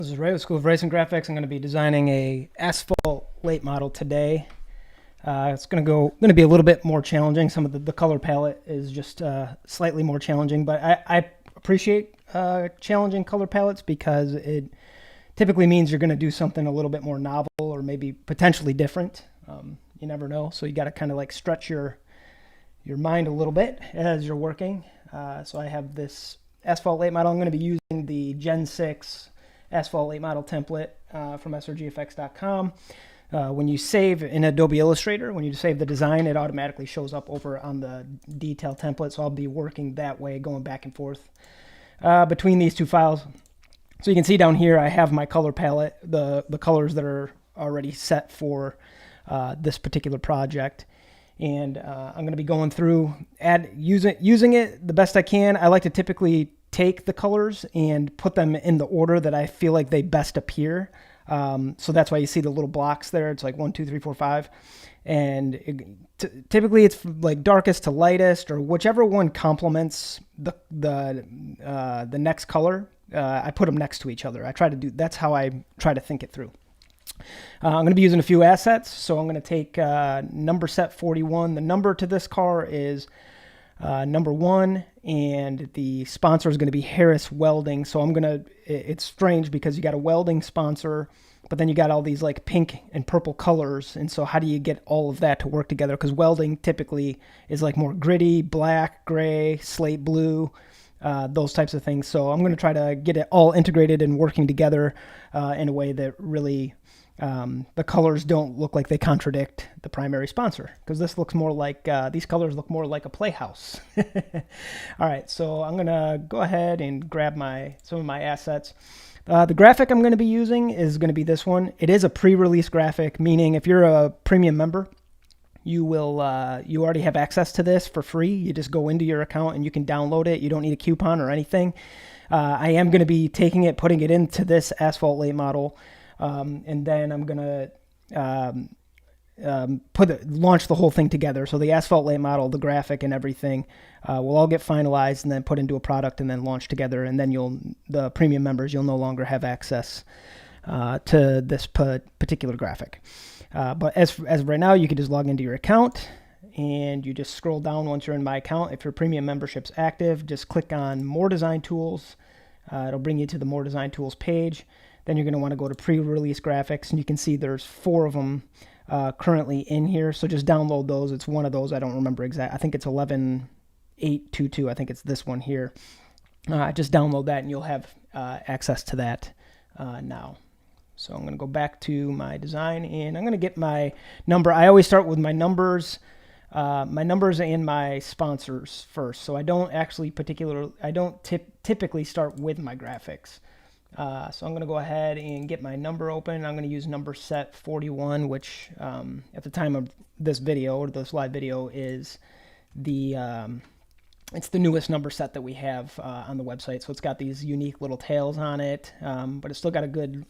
This is Ray with School of Racing Graphics. I'm going to be designing a Asphalt Late model today. It's going to be a little bit more challenging. Some of the color palette is just slightly more challenging, but I appreciate challenging color palettes because it typically means you're going to do something a little bit more novel or maybe potentially different. You never know, so you got to kind of like stretch your mind a little bit as you're working. So I have this Asphalt Late model. I'm going to be using the Gen 6 Asphalt Late Model template from srgfx.com. When you save in Adobe Illustrator, when you save the design, it automatically shows up over on the detail template. So I'll be working that way, going back and forth between these two files. So you can see down here, I have my color palette, the colors that are already set for this particular project. And I'm going to be going through, using it the best I can. I like to typically take the colors and put them in the order that I feel like they best appear. So that's why you see the little blocks there. It's like 1, 2, 3, 4, 5. And typically it's like darkest to lightest, or whichever one complements the next color. I put them next to each other. That's how I try to think it through. I'm going to be using a few assets. So I'm going to take number set 41. The number to this car is number 1, and the sponsor is going to be Harris Welding. So it's strange because you got a welding sponsor, but then you got all these like pink and purple colors. And so how do you get all of that to work together? Because welding typically is like more gritty, black, gray, slate blue, those types of things. So I'm going to try to get it all integrated and working together in a way that really the colors don't look like they contradict the primary sponsor, because this looks more like these colors look more like a playhouse. All right, so I'm gonna go ahead and grab some of my assets. The graphic I'm going to be using is going to be this one. It is a pre-release graphic, meaning if you're a premium member, you already have access to this for free. You just go into your account and you can download it. You don't need a coupon or anything. I am going to be taking it, putting it into this Asphalt Late model. And then I'm going to launch the whole thing together. So the Asphalt Late model, the graphic and everything will all get finalized and then put into a product and then launch together. And then the premium members, you'll no longer have access to this particular graphic. But as of right now, you can just log into your account and you just scroll down once you're in my account. If your premium membership's active, just click on More Design Tools. It'll bring you to the More Design Tools page. Then you're going to want to go to pre-release graphics, and you can see there's 4 of them currently in here. So just download those. It's one of those. I don't remember exact. I think it's 11.822. I think it's this one here. Just download that, and you'll have access to that now. So I'm going to go back to my design, and I'm going to get my number. I always start with my numbers and my sponsors first. So I don't typically start with my graphics. So I'm going to go ahead and get my number open. I'm going to use number set 41, which at the time of this video, or this live video, is it's the newest number set that we have on the website. So it's got these unique little tails on it, but it's still got a good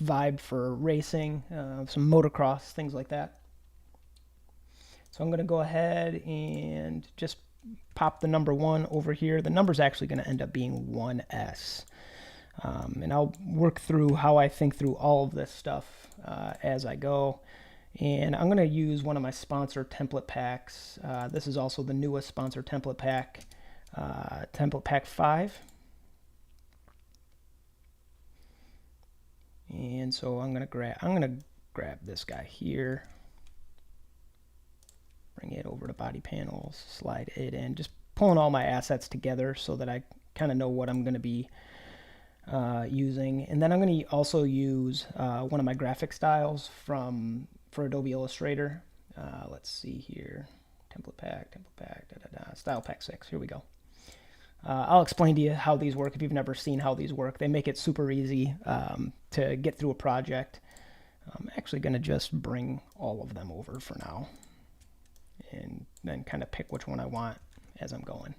vibe for racing, some motocross, things like that. So I'm going to go ahead and just pop the number 1 over here. The number is actually going to end up being 1S. And I'll work through how I think through all of this stuff as I go. And I'm going to use one of my sponsor template packs. This is also the newest sponsor template pack, template pack 5. And so I'm going to grab this guy here, bring it over to body panels, slide it in, just pulling all my assets together so that I kind of know what I'm going to be using. And then I'm going to also use one of my graphic styles for Adobe Illustrator. Let's see here, template pack, style pack 6. Here we go. I'll explain to you how these work if you've never seen how these work. They make it super easy to get through a project. I'm actually going to just bring all of them over for now, and then kind of pick which one I want as I'm going.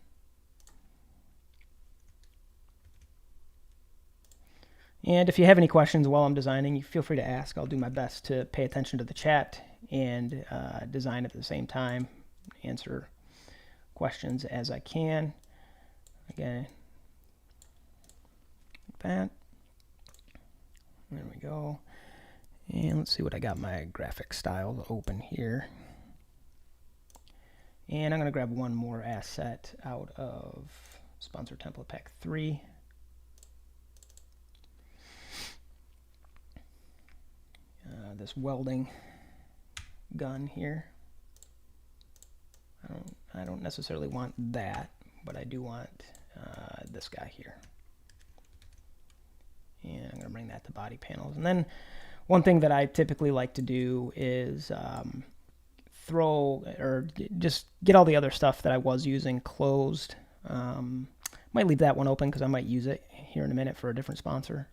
And if you have any questions while I'm designing, you feel free to ask. I'll do my best to pay attention to the chat and design at the same time, answer questions as I can. Again, that. There we go. And let's see what I got my graphic styles open here. And I'm going to grab one more asset out of Sponsor Template Pack 3. This welding gun here. I don't necessarily want that, but I do want this guy here. And I'm going to bring that to body panels. And then one thing that I typically like to do is throw or just get all the other stuff that I was using closed. Might leave that one open because I might use it here in a minute for a different sponsor.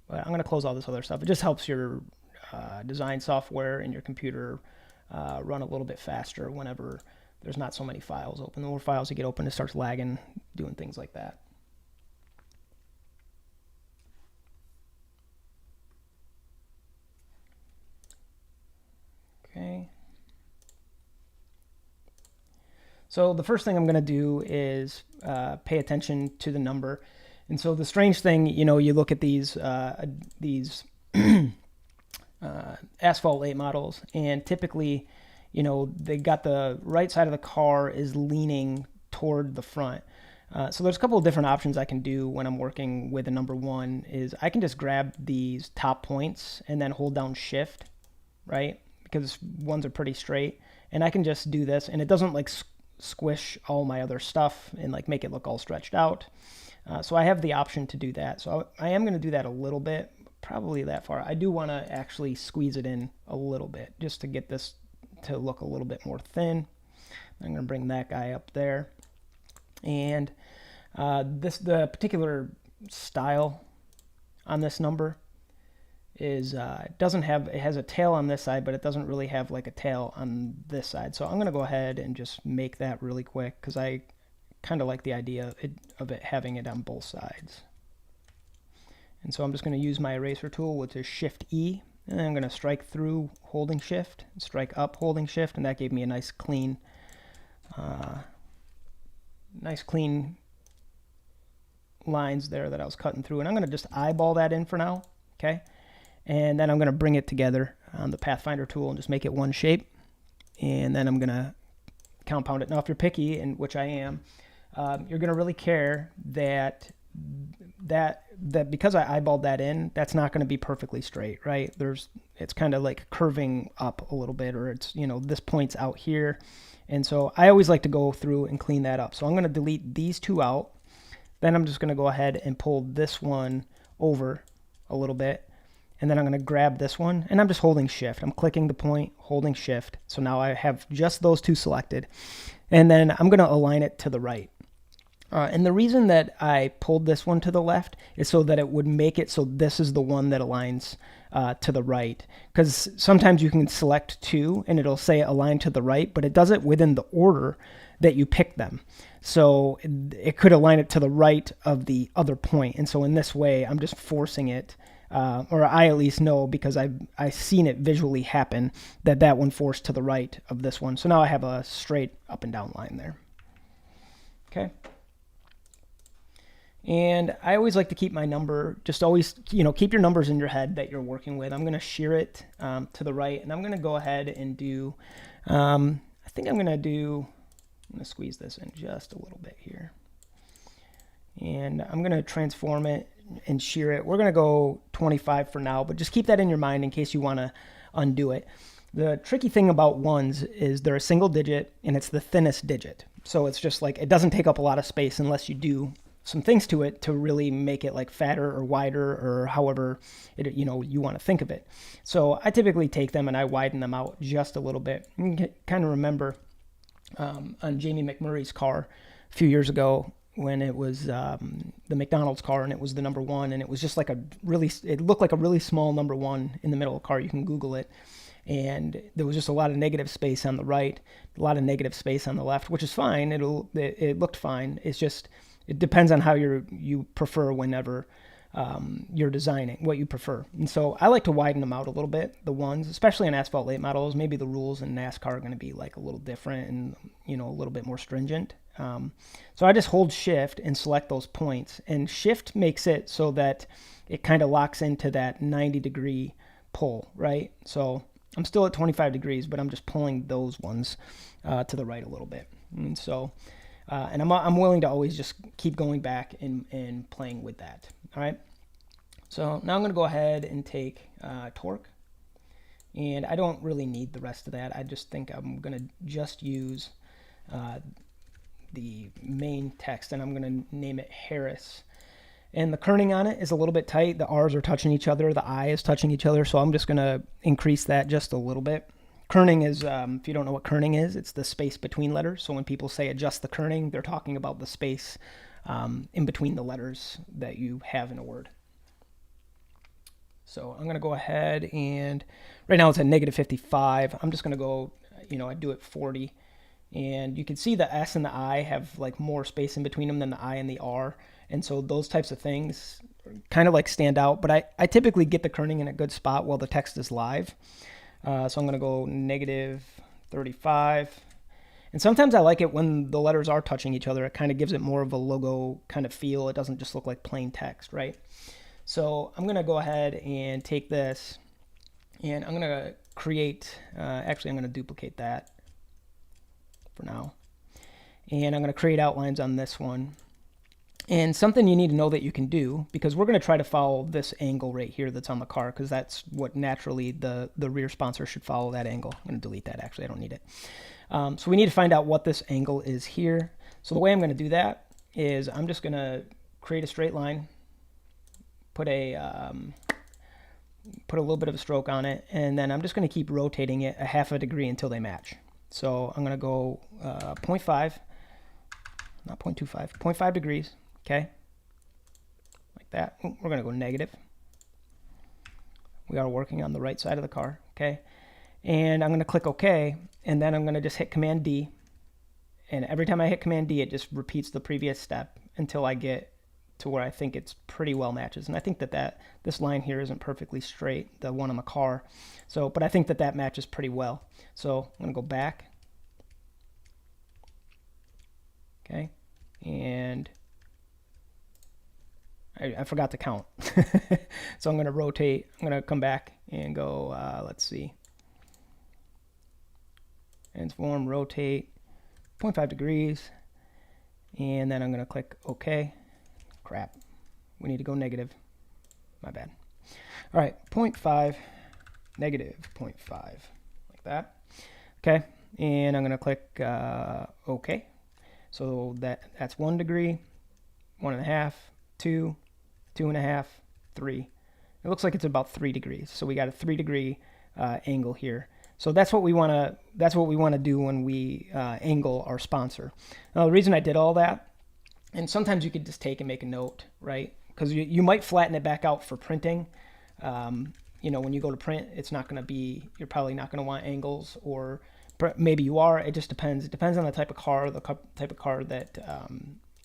But I'm going to close all this other stuff. It just helps your design software and your computer run a little bit faster whenever there's not so many files open. The more files you get open, it starts lagging, doing things like that. Okay. So the first thing I'm going to do is pay attention to the number. And so the strange thing, you know, you look at these Asphalt Late models, and typically, you know, they got the right side of the car is leaning toward the front. So there's a couple of different options I can do when I'm working with a number one. Is I can just grab these top points and then hold down shift, right? Because ones are pretty straight, and I can just do this, and it doesn't like squish all my other stuff and like make it look all stretched out. So I have the option to do that. So I am going to do that a little bit, probably that far. I do want to actually squeeze it in a little bit just to get this to look a little bit more thin. I'm going to bring that guy up there. And the particular style on this number is it has a tail on this side, but it doesn't really have like a tail on this side. So I'm going to go ahead and just make that really quick because I kind of like the idea of it having it on both sides. And so I'm just going to use my eraser tool, which is Shift E, and I'm going to strike through holding Shift, strike up holding Shift, and that gave me a nice clean lines there that I was cutting through. And I'm going to just eyeball that in for now, okay? And then I'm going to bring it together on the Pathfinder tool and just make it one shape. And then I'm going to compound it. Now, if you're picky, and which I am, you're going to really care that because I eyeballed that in, that's not going to be perfectly straight, right? It's kind of like curving up a little bit, or it's, you know, this point's out here. And so I always like to go through and clean that up. So I'm going to delete these two out. Then I'm just going to go ahead and pull this one over a little bit. And then I'm going to grab this one, and I'm just holding Shift. I'm clicking the point, holding Shift. So now I have just those two selected. And then I'm going to align it to the right. And the reason that I pulled this one to the left is so that it would make it so this is the one that aligns to the right. Because sometimes you can select two, and it'll say align to the right, but it does it within the order that you pick them. So it could align it to the right of the other point. And so in this way, I'm just forcing it. Or I at least know, because I've seen it visually happen, that one forced to the right of this one. So now I have a straight up and down line there. Okay. And I always like to keep my number, just always, you know, keep your numbers in your head that you're working with. I'm going to shear it to the right, and I'm going to go ahead and do, I'm going to squeeze this in just a little bit here. And I'm going to transform it and shear it. We're going to go 25 for now, but just keep that in your mind in case you want to undo it. The tricky thing about ones is they're a single digit, and it's the thinnest digit. So it's just like, it doesn't take up a lot of space unless you do some things to it to really make it like fatter or wider, or however it, you know, you want to think of it. So I typically take them and I widen them out just a little bit. You can kind of remember on Jamie McMurray's car a few years ago, when it was the McDonald's car, and it was the number one, and it was just like it looked like a really small number one in the middle of the car. You can Google it. And there was just a lot of negative space on the right, a lot of negative space on the left, which is fine. It looked fine. It's just, it depends on how you prefer whenever you're designing, what you prefer. And so I like to widen them out a little bit, the ones, especially in Asphalt Late models. Maybe the rules in NASCAR are going to be like a little different and, you know, a little bit more stringent. So I just hold shift and select those points, and shift makes it so that it kind of locks into that 90-degree pull, right? So I'm still at 25 degrees, but I'm just pulling those ones to the right a little bit. And so, and I'm willing to always just keep going back and playing with that. All right. So now I'm going to go ahead and take torque, and I don't really need the rest of that. I just think I'm going to just use the main text, and I'm going to name it Harris. And the kerning on it is a little bit tight. The R's are touching each other. The I is touching each other. So I'm just going to increase that just a little bit. Kerning is, if you don't know what kerning is, it's the space between letters. So when people say adjust the kerning, they're talking about the space in between the letters that you have in a word. So I'm going to go ahead and right now it's at -55. I'm just going to go, I do it 40. And you can see the S and the I have like more space in between them than the I and the R. And so those types of things kind of like stand out. But I typically get the kerning in a good spot while the text is live. So I'm going to go -35. And sometimes I like it when the letters are touching each other. It kind of gives it more of a logo kind of feel. It doesn't just look like plain text, right? So I'm going to go ahead and take this, and I'm going to create, actually I'm going to duplicate that for now. And I'm going to create outlines on this one. And something you need to know that you can do, because we're going to try to follow this angle right here that's on the car, because that's what naturally the rear sponsor should follow, that angle. I'm going to delete that, actually, I don't need it. So we need to find out what this angle is here. So the way I'm going to do that is I'm just going to create a straight line, put a little bit of a stroke on it, and then I'm just going to keep rotating it a half a degree until they match. So I'm going to go 0.5, not 0.25, 0.5 degrees, okay? Like that. Ooh, we're going to go negative. We are working on the right side of the car, okay? And I'm going to click OK, and then I'm going to just hit Command D. And every time I hit Command D, it just repeats the previous step until I get to where I think it's pretty well matches. And I think that this line here isn't perfectly straight, the one on the car. So, but I think that matches pretty well. So I'm going to go back. Okay. And I forgot to count. So I'm going to rotate. I'm going to come back and go, let's see. Transform, rotate, 0.5 degrees. And then I'm going to click OK. Crap. We need to go negative. My bad. All right. 0.5, -0.5. Like that. Okay. And I'm going to click OK. So that's 1 degree, 1.5, 2, 2.5, 3. It looks like it's about 3 degrees. So we got a 3-degree angle here. So that's what we want to do when we angle our sponsor. Now the reason I did all that, and sometimes you could just take and make a note, right? Because you might flatten it back out for printing. When you go to print, it's not going to be, you're probably not going to want angles, or maybe you are. It just depends. It depends on the type of car,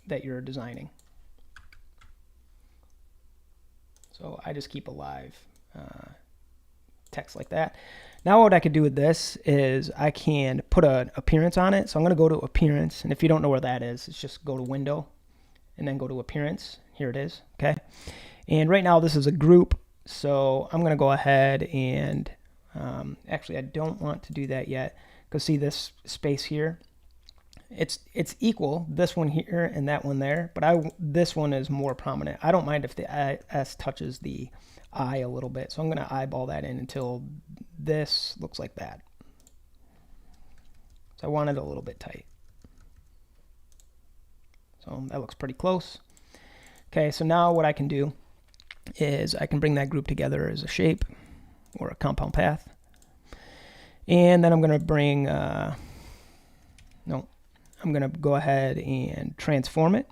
that you're designing. So I just keep a live text like that. Now what I could do with this is I can put an appearance on it. So I'm going to go to appearance, and if you don't know where that is, it's just go to window and then go to appearance. Here it is. Okay. And right now this is a group. So I'm going to go ahead and actually I don't want to do that yet, because see this space here, it's equal, this one here and that one there, but this one is more prominent. I don't mind if the S touches the I a little bit, so I'm going to eyeball that in until this looks like that. So I want it a little bit tight. So that looks pretty close. Okay, so now what I can do is I can bring that group together as a shape or a compound path. And then I'm going to bring, I'm going to go ahead and transform it.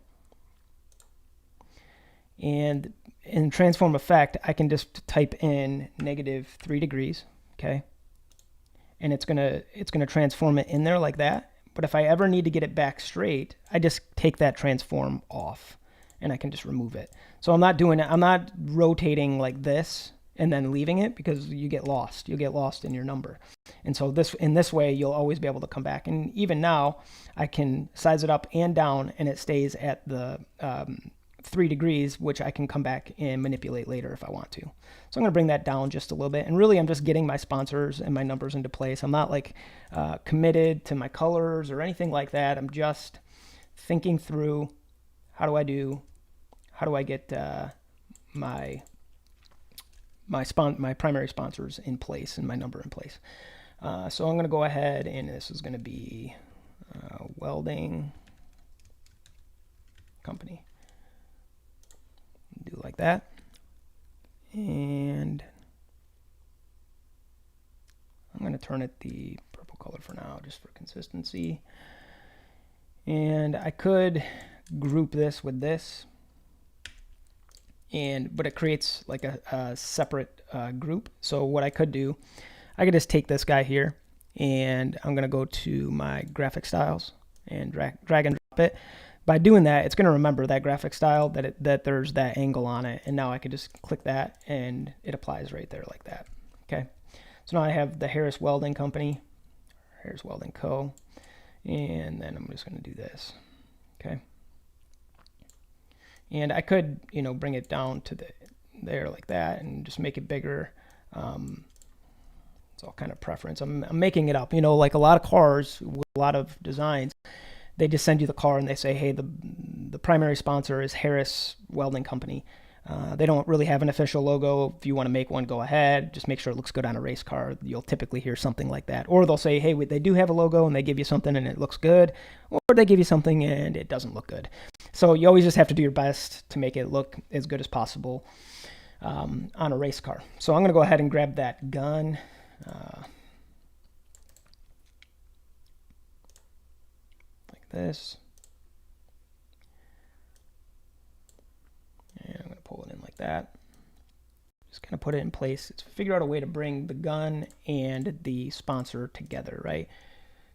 And in transform effect, I can just type in -3 degrees, okay? And it's going to transform it in there like that. But if I ever need to get it back straight, I just take that transform off and I can just remove it. So I'm not doing it. I'm not rotating like this and then leaving it, because you get lost. You'll get lost in your number. And so in this way, you'll always be able to come back. And even now, I can size it up and down, and it stays at the 3 degrees, which I can come back and manipulate later if I want to. So I'm going to bring that down just a little bit. And really, I'm just getting my sponsors and my numbers into place. I'm not like committed to my colors or anything like that. I'm just thinking through, how do I get my primary sponsors in place and my number in place. So I'm going to go ahead, and this is going to be welding company. Do like that. And I'm going to turn it the purple color for now, just for consistency. And I could group this with this, but it creates like a separate group. So what I could do, I could just take this guy here, and I'm going to go to my graphic styles and drag and drop it. By doing that, it's going to remember that graphic style, that there's that angle on it. And now I could just click that, and it applies right there like that. Okay. So now I have the Harris Welding Company, Harris Welding Co. And then I'm just going to do this. Okay. And I could, bring it down to there like that, and just make it bigger. It's all kind of preference. I'm making it up. Like a lot of cars with a lot of designs, they just send you the car and they say, hey, the primary sponsor is Harris Welding Company. They don't really have an official logo. If you want to make one, go ahead. Just make sure it looks good on a race car. You'll typically hear something like that. Or they'll say, hey, they do have a logo, and they give you something and it looks good. Or they give you something and it doesn't look good. So you always just have to do your best to make it look as good as possible on a race car. So I'm going to go ahead and grab that gun. Like this. And I'm going to pull it in like that. Just kind of put it in place. It's figure out a way to bring the gun and the sponsor together, right?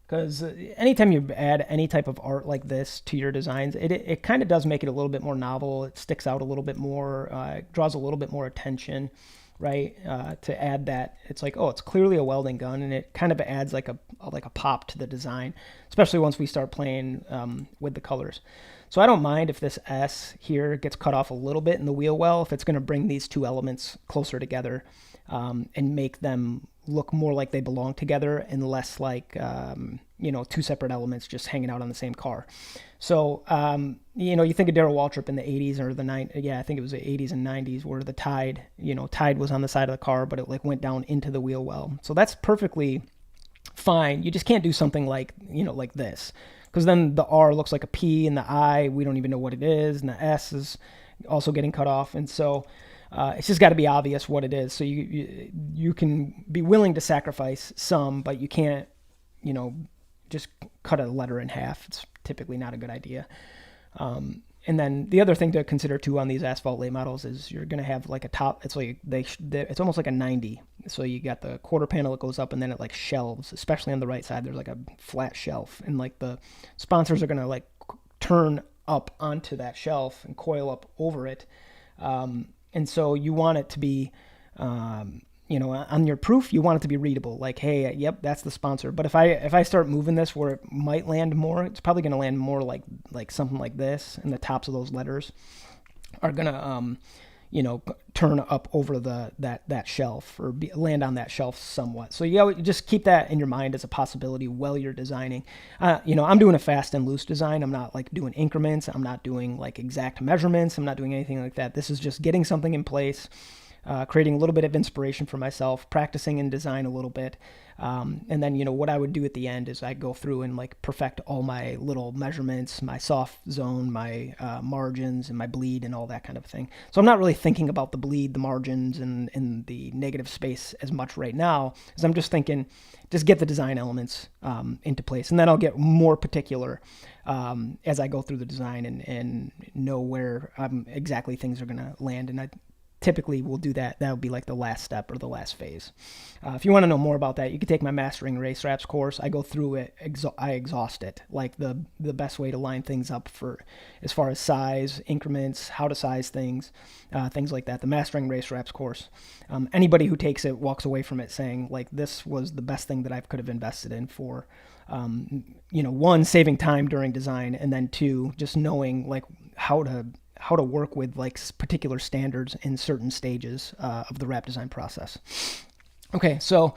Because anytime you add any type of art like this to your designs, it kind of does make it a little bit more novel. It sticks out a little bit more, it draws a little bit more attention, right? To add that, it's like, oh, it's clearly a welding gun, and it kind of adds like a pop to the design, especially once we start playing with the colors. So I don't mind if this S here gets cut off a little bit in the wheel well, if it's going to bring these two elements closer together and make them look more like they belong together and less like, two separate elements just hanging out on the same car. So, you think of Darrell Waltrip in the 80s or the 90s. Yeah, I think it was the 80s and 90s where the tide was on the side of the car, but it like went down into the wheel well. So that's perfectly fine. You just can't do something like this, because then the R looks like a P, and the I, we don't even know what it is, and the S is also getting cut off. And so it's just got to be obvious what it is. So you can be willing to sacrifice some, but you can't, just cut a letter in half. It's typically not a good idea. And then the other thing to consider too on these Asphalt Late models is you're going to have like a top. It's like it's almost like a 90. So you got the quarter panel that goes up, and then it like shelves, especially on the right side. There's like a flat shelf, and like the sponsors are going to like turn up onto that shelf and coil up over it. And so you want it to be, on your proof, you want it to be readable. Like, hey, yep, that's the sponsor. But if I start moving this where it might land more, it's probably going to land more like something like this, and the tops of those letters are going to, turn up over that shelf, or land on that shelf somewhat. So you just keep that in your mind as a possibility while you're designing. I'm doing a fast and loose design. I'm not like doing increments. I'm not doing like exact measurements. I'm not doing anything like that. This is just getting something in place, creating a little bit of inspiration for myself, practicing in design a little bit. And then, what I would do at the end is I go through and like perfect all my little measurements, my soft zone, my margins, and my bleed, and all that kind of thing. So I'm not really thinking about the bleed, the margins, and the negative space as much right now, as I'm just thinking, just get the design elements into place. And then I'll get more particular as I go through the design and know where exactly things are going to land. And typically we'll do that. That would be like the last step or the last phase. If you want to know more about that, you can take my Mastering Race Wraps course. I go through it. I exhaust it, like the best way to line things up for as far as size, increments, how to size things, things like that. The Mastering Race Wraps course. Anybody who takes it walks away from it saying, like, this was the best thing that I could have invested in for, one, saving time during design, and then two, just knowing like how to work with like particular standards in certain stages of the wrap design process. Okay, so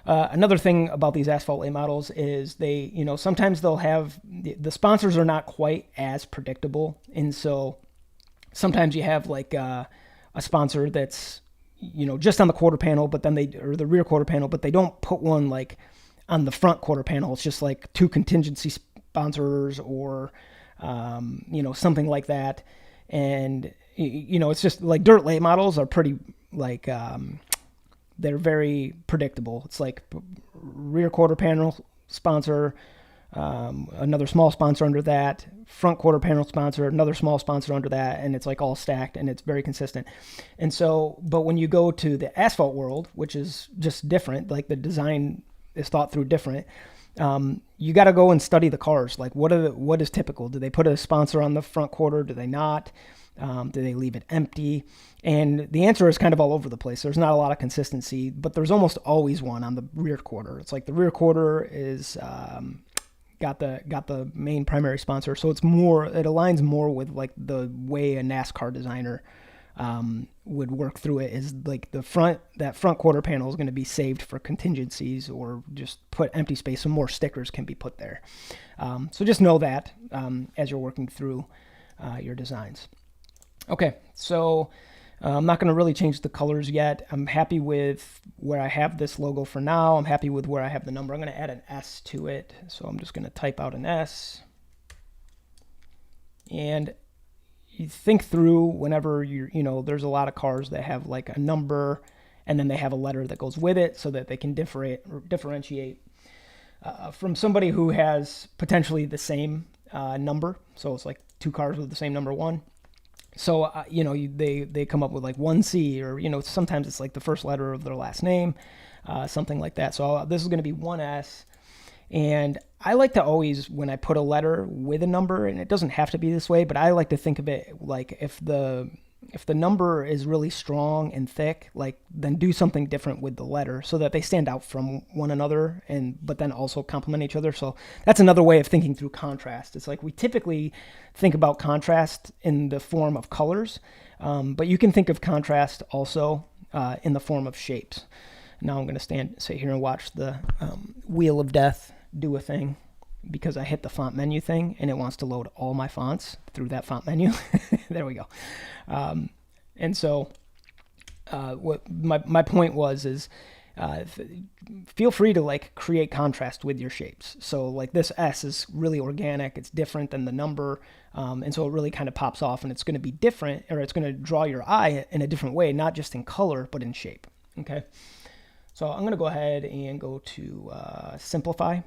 another thing about these Asphalt Late models is they, sometimes they'll have, the sponsors are not quite as predictable. And so sometimes you have like a sponsor that's, just on the quarter panel, but then or the rear quarter panel, but they don't put one like on the front quarter panel. It's just like two contingency sponsors or, something like that. And, it's just like dirt late models are pretty like, they're very predictable. It's like rear quarter panel sponsor, another small sponsor under that, front quarter panel sponsor, another small sponsor under that, and it's like all stacked and it's very consistent. And so, but when you go to the asphalt world, which is just different, like the design is thought through different, you got to go and study the cars. Like what is typical? Do they put a sponsor on the front quarter? Do they not? Do they leave it empty? And the answer is kind of all over the place. There's not a lot of consistency, but there's almost always one on the rear quarter. It's like the rear quarter is got the main primary sponsor, so it aligns more with like the way a NASCAR designer would work through it. Is like that front quarter panel is going to be saved for contingencies or just put empty space so more stickers can be put there. So just know that as you're working through your designs. Okay, so I'm not going to really change the colors yet. I'm happy with where I have this logo for now. I'm happy with where I have the number. I'm going to add an S to it. So I'm just going to type out an S. And you think through whenever there's a lot of cars that have like a number and then they have a letter that goes with it so that they can differentiate from somebody who has potentially the same number. So it's like two cars with the same number one. So, they come up with like 1C or, sometimes it's like the first letter of their last name, something like that. So this is going to be 1S. And I like to always, when I put a letter with a number, and it doesn't have to be this way, but I like to think of it like if the number is really strong and thick, like then do something different with the letter so that they stand out from one another but then also complement each other. So that's another way of thinking through contrast. It's like we typically think about contrast in the form of colors, but you can think of contrast also in the form of shapes. Now I'm going to sit here and watch the Wheel of Death do a thing because I hit the font menu thing and it wants to load all my fonts through that font menu. There we go. And so what my point is feel free to like create contrast with your shapes. So like this S is really organic. It's different than the number. And so it really kind of pops off and it's going to be different, or it's going to draw your eye in a different way, not just in color, but in shape. Okay. So I'm going to go ahead and go to simplify.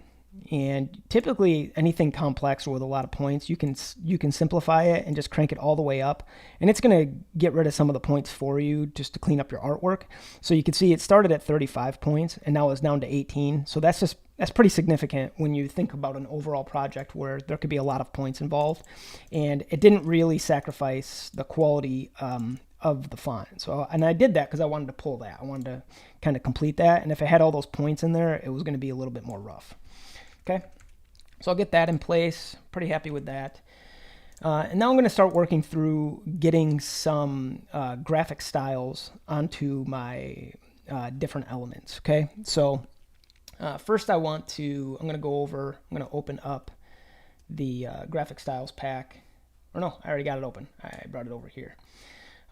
And typically anything complex or with a lot of points, you can simplify it and just crank it all the way up. And it's going to get rid of some of the points for you just to clean up your artwork. So you can see it started at 35 points and now it's down to 18. So that's pretty significant when you think about an overall project where there could be a lot of points involved. And it didn't really sacrifice the quality of the font. So, and I did that because I wanted to pull that. I wanted to kind of complete that. And if it had all those points in there, it was going to be a little bit more rough. Okay, so I'll get that in place. Pretty happy with that. And now I'm going to start working through getting some graphic styles onto my different elements. Okay, so first I'm going to open up the graphic styles pack. Or no, I already got it open. I brought it over here.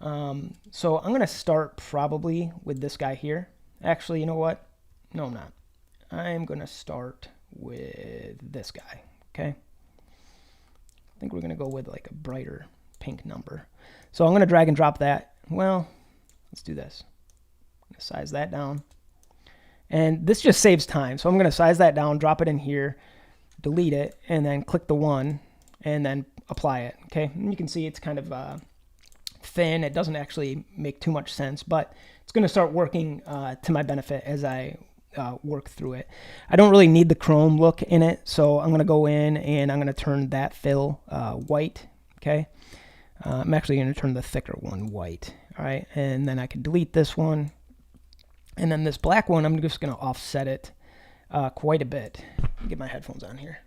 So I'm going to start probably with this guy here. Actually, you know what? No, I'm not. I'm going to start with this guy. Okay, I think we're going to go with like a brighter pink number. So I'm going to drag and drop that. Well, let's do this. I'm going to size that down. And this just saves time. So I'm going to size that down, drop it in here, delete it, and then click the 1 and then apply it. Okay, and you can see it's kind of thin. It doesn't actually make too much sense, but it's going to start working to my benefit as I work through it. I don't really need the chrome look in it, so I'm going to go in and I'm going to turn that fill white. Okay, I'm actually going to turn the thicker one white. All right, and then I can delete this one, and then this black one I'm just going to offset it quite a bit. Get my headphones on here.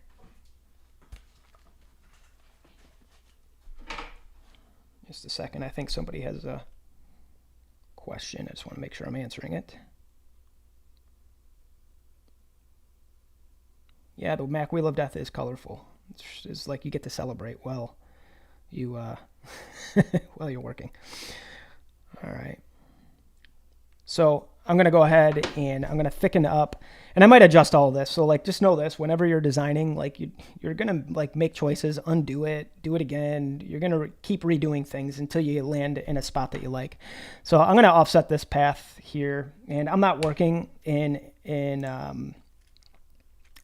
Just a second. I think somebody has a question. I just want to make sure I'm answering it. Yeah, the Mac Wheel of Death is colorful. It's like you get to celebrate while you while you're working. All right. So I'm going to go ahead and I'm going to thicken up, and I might adjust all of this. So like, just know this, whenever you're designing, like you're going to like make choices, undo it, do it again. You're going to keep redoing things until you land in a spot that you like. So I'm going to offset this path here, and I'm not working in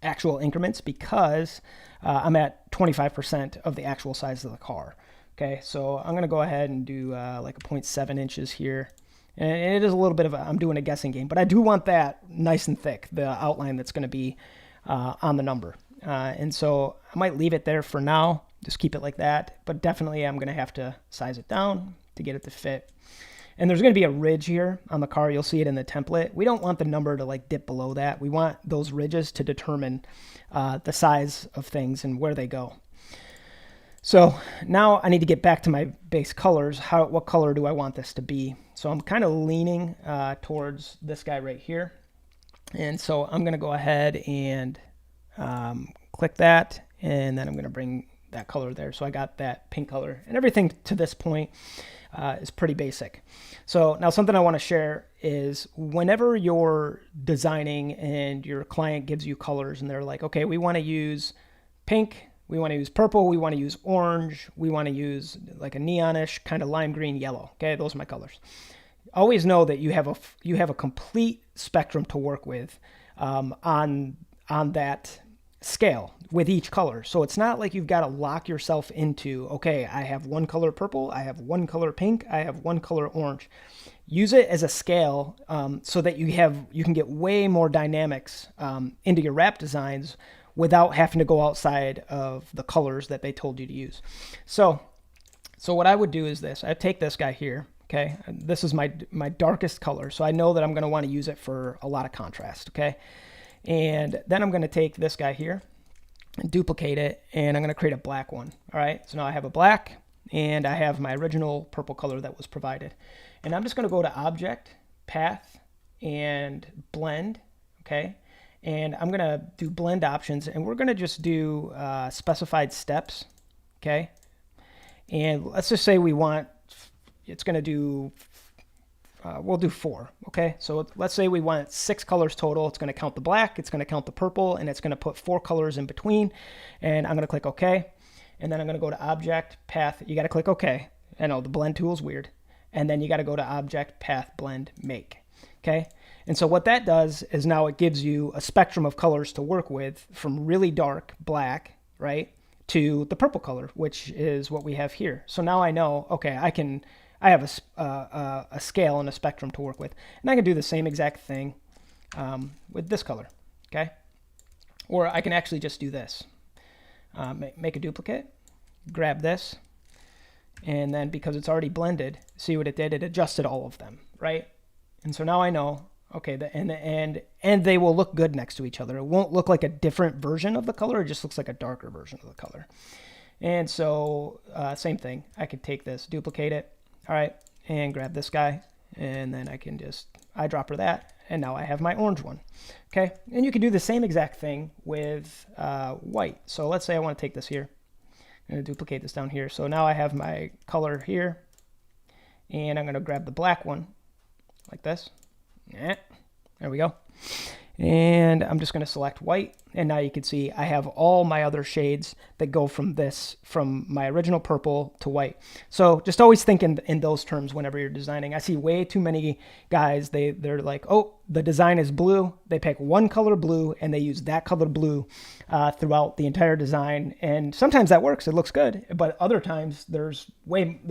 actual increments because I'm at 25% of the actual size of the car. Okay. So I'm going to go ahead and do like a 0.7 inches here. And it is a little bit of I'm doing a guessing game, but I do want that nice and thick, the outline that's going to be on the number. And so I might leave it there for now, just keep it like that. But definitely I'm going to have to size it down to get it to fit. And there's going to be a ridge here on the car. You'll see it in the template. We don't want the number to like dip below that. We want those ridges to determine the size of things and where they go. So now I need to get back to my base colors. What color do I want this to be? So I'm kind of leaning towards this guy right here. And so I'm going to go ahead and click that. And then I'm going to bring that color there. So I got that pink color. And everything to this point is pretty basic. So now something I want to share is whenever you're designing and your client gives you colors and they're like, okay, we want to use pink, we want to use purple, we want to use orange, we want to use like a neonish kind of lime green yellow. Okay, those are my colors. Always know that you have a complete spectrum to work with on that scale with each color. So it's not like you've got to lock yourself into, okay, I have one color purple, I have one color pink, I have one color orange. Use it as a scale so that you can get way more dynamics into your wrap designs without having to go outside of the colors that they told you to use. So what I would do is this. I take this guy here, okay? This is my darkest color, so I know that I'm going to want to use it for a lot of contrast, okay? And then I'm going to take this guy here and duplicate it, and I'm going to create a black one, all right? So now I have a black, and I have my original purple color that was provided. And I'm just going to go to Object, Path, and Blend, okay? And I'm going to do blend options, and we're going to just do specified steps, okay? And let's just say we want, it's going to do, we'll do 4, okay? So let's say we want 6 colors total. It's going to count the black, it's going to count the purple, and it's going to put 4 colors in between. And I'm going to click OK. And then I'm going to go to Object, Path. You got to click OK. I know the blend tool is weird. And then you got to go to Object, Path, Blend, Make, okay? And so what that does is now it gives you a spectrum of colors to work with from really dark black, right, to the purple color, which is what we have here. So now I know, okay, I have a scale and a spectrum to work with. And I can do the same exact thing with this color, okay? Or I can actually just do this. Make a duplicate, grab this, and then because it's already blended, see what it did? It adjusted all of them, right? And so now I know, okay, and they will look good next to each other. It won't look like a different version of the color. It just looks like a darker version of the color. And so same thing. I could take this, duplicate it, all right, and grab this guy, and then I can just eyedropper that, and now I have my orange one, okay? And you can do the same exact thing with white. So let's say I want to take this here. I'm going to duplicate this down here. So now I have my color here, and I'm going to grab the black one like this. Yeah, there we go. And I'm just going to select white, And now you can see I have all my other shades that go from my original purple to white. So just always think in those terms whenever you're designing. I see way too many guys, they're like, oh, the design is blue. They pick one color blue and they use that color blue throughout the entire design. And sometimes that works, it looks good. But other times there's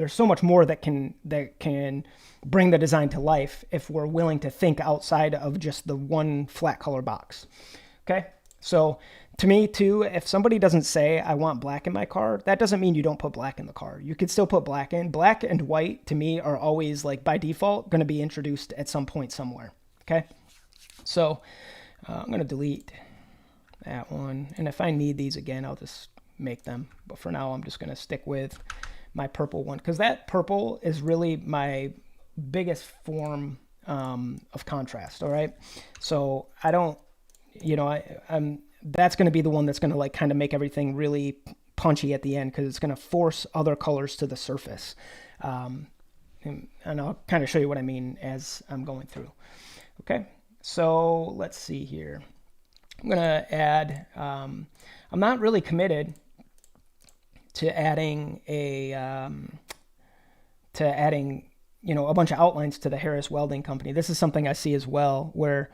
so much more that can bring the design to life if we're willing to think outside of just the one flat color box. Okay, so to me too, if somebody doesn't say I want black in my car, that doesn't mean you don't put black in the car. You could still put black in. Black and white to me are always, like, by default going to be introduced at some point somewhere. Okay, so I'm going to delete that one, and if I need these again, I'll just make them, but for now I'm just going to stick with my purple one, because that purple is really my biggest form of contrast. All right, so I don't, I'm that's going to be the one that's going to, like, kind of make everything really punchy at the end, because it's going to force other colors to the surface. And I'll kind of show you what I mean as I'm going through. Okay, so let's see here. I'm going to add, I'm not really committed to adding a bunch of outlines to the Harris Welding Company. This is something I see as well, where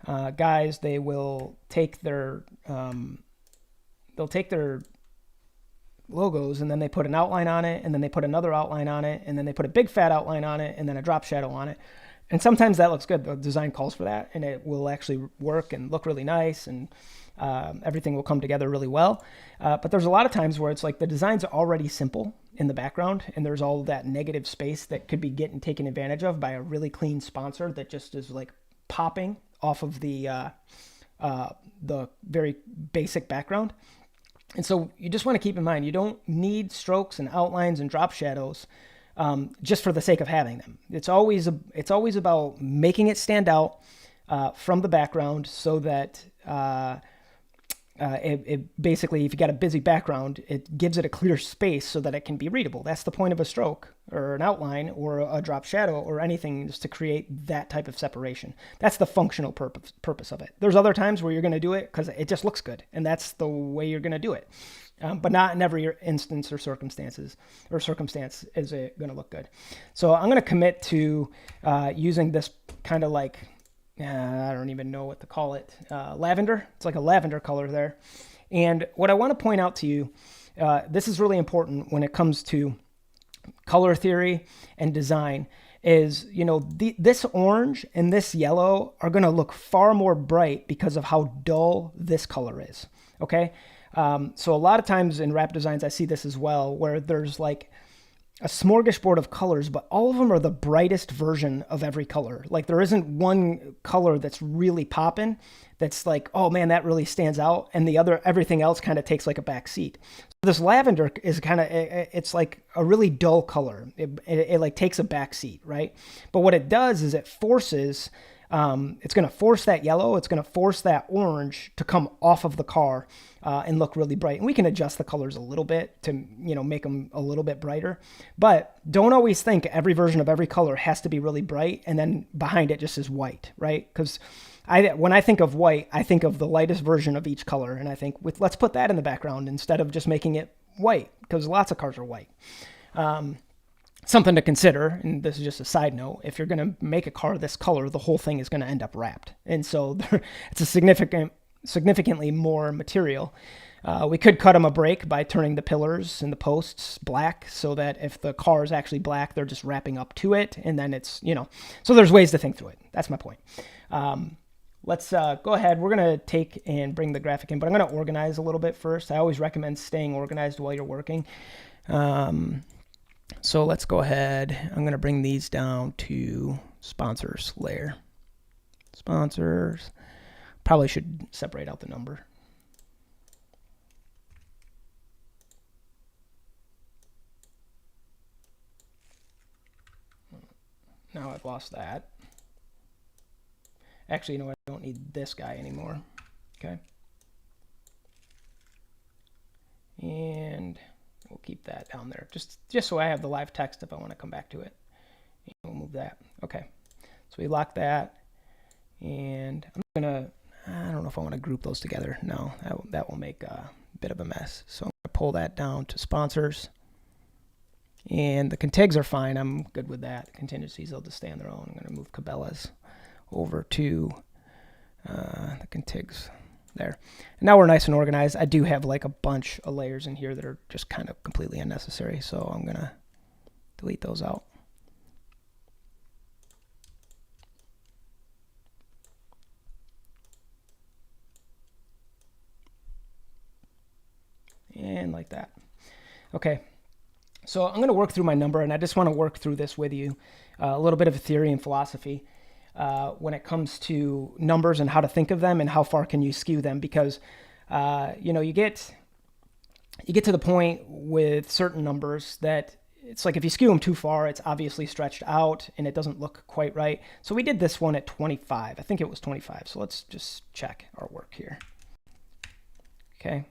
guys, they will take their logos and then they put an outline on it, and then they put another outline on it, and then they put a big fat outline on it, and then a drop shadow on it. And sometimes that looks good. The design calls for that, and it will actually work and look really nice, and everything will come together really well. But there's a lot of times where it's like the design's already simple in the background, and there's all that negative space that could be getting taken advantage of by a really clean sponsor that just is, like, popping off of the very basic background. And so you just want to keep in mind, you don't need strokes and outlines and drop shadows just for the sake of having them. It's always about making it stand out from the background, so that it basically, if you got a busy background, it gives it a clear space so that it can be readable. That's the point of a stroke or an outline or a drop shadow or anything, is to create that type of separation. That's the functional purpose of it. There's other times where you're going to do it because it just looks good, and that's the way you're going to do it. But not in every instance or circumstance is it going to look good. So I'm going to commit to using this kind of, like, I don't even know what to call it, lavender. It's like a lavender color there. And what I want to point out to you, this is really important when it comes to color theory and design, is, this orange and this yellow are going to look far more bright because of how dull this color is. Okay. So a lot of times in wrap designs, I see this as well, where there's like a smorgasbord of colors, but all of them are the brightest version of every color. Like, there isn't one color that's really popping, that's like, oh man, that really stands out, and everything else kind of takes like a back seat. So this lavender is kind of, it's like a really dull color. It like takes a back seat, right? But what it does is it forces, it's going to force that yellow, it's going to force that orange to come off of the car and look really bright. And we can adjust the colors a little bit to, make them a little bit brighter. But don't always think every version of every color has to be really bright and then behind it just is white, right? Because when I think of white, I think of the lightest version of each color. And I think, let's put that in the background instead of just making it white, because lots of cars are white. Something to consider, and this is just a side note, if you're going to make a car this color, the whole thing is going to end up wrapped. And so it's a significantly more material. We could cut them a break by turning the pillars and the posts black, so that if the car is actually black, they're just wrapping up to it, and then it's, so there's ways to think through it. That's my point. Let's go ahead. We're going to take and bring the graphic in, but I'm going to organize a little bit first. I always recommend staying organized while you're working. So let's go ahead. I'm going to bring these down to sponsors layer. Sponsors. Probably should separate out the number. Now I've lost that. Actually, I don't need this guy anymore. Okay. And we'll keep that down there, just so I have the live text if I want to come back to it. And we'll move that. Okay. So we lock that. And I'm going to, I don't know if I want to group those together. No, that will make a bit of a mess. So I'm going to pull that down to sponsors. And the contigs are fine. I'm good with that. Contingencies, they'll just stay on their own. I'm going to move Cabela's over to the contigs there. And now we're nice and organized. I do have like a bunch of layers in here that are just kind of completely unnecessary. So I'm going to delete those out. And like that. Okay. So I'm going to work through my number, and I just want to work through this with you. A little bit of a theory and philosophy when it comes to numbers and how to think of them and how far can you skew them, because you get to the point with certain numbers that it's like if you skew them too far, it's obviously stretched out and it doesn't look quite right. So we did this one at 25. I think it was 25. So let's just check our work here. Okay.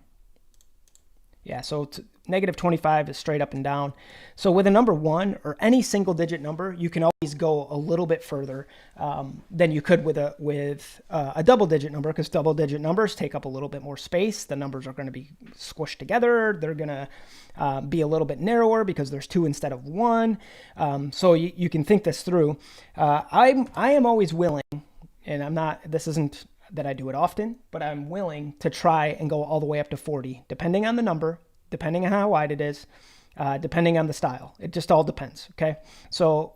Yeah, so negative 25 is straight up and down. So with a number 1 or any single digit number, you can always go a little bit further than you could with a double digit number, because double digit numbers take up a little bit more space. The numbers are going to be squished together. They're going to be a little bit narrower because there's 2 instead of 1. So you can think this through. I am always willing, and I'm not, this isn't that I do it often, but I'm willing to try and go all the way up to 40, depending on the number, depending on how wide it is, depending on the style. It just all depends, okay? So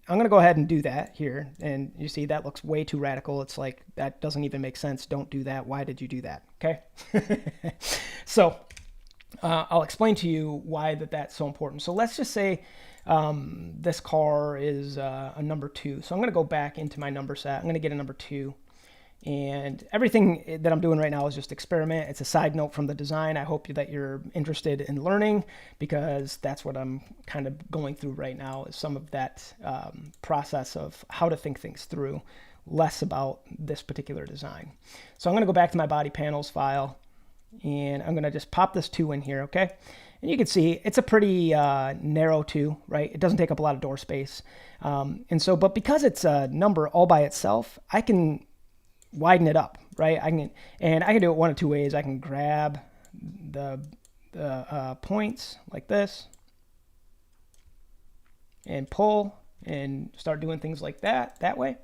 I'm going to go ahead and do that here. And you see that looks way too radical. It's like, that doesn't even make sense. Don't do that. Why did you do that? Okay? So I'll explain to you why that's so important. So let's just say this car is a number 2. So I'm going to go back into my number set. I'm going to get a number 2. And everything that I'm doing right now is just experiment. It's a side note from the design. I hope that you're interested in learning, because that's what I'm kind of going through right now, is some of that process of how to think things through, less about this particular design. So I'm going to go back to my body panels file, and I'm going to just pop this 2 in here, okay? And you can see it's a pretty narrow 2, right? It doesn't take up a lot of door space. But because it's a number all by itself, I can widen it up, right? I can do it one of 2 ways. I can grab the points like this and pull and start doing things like that way,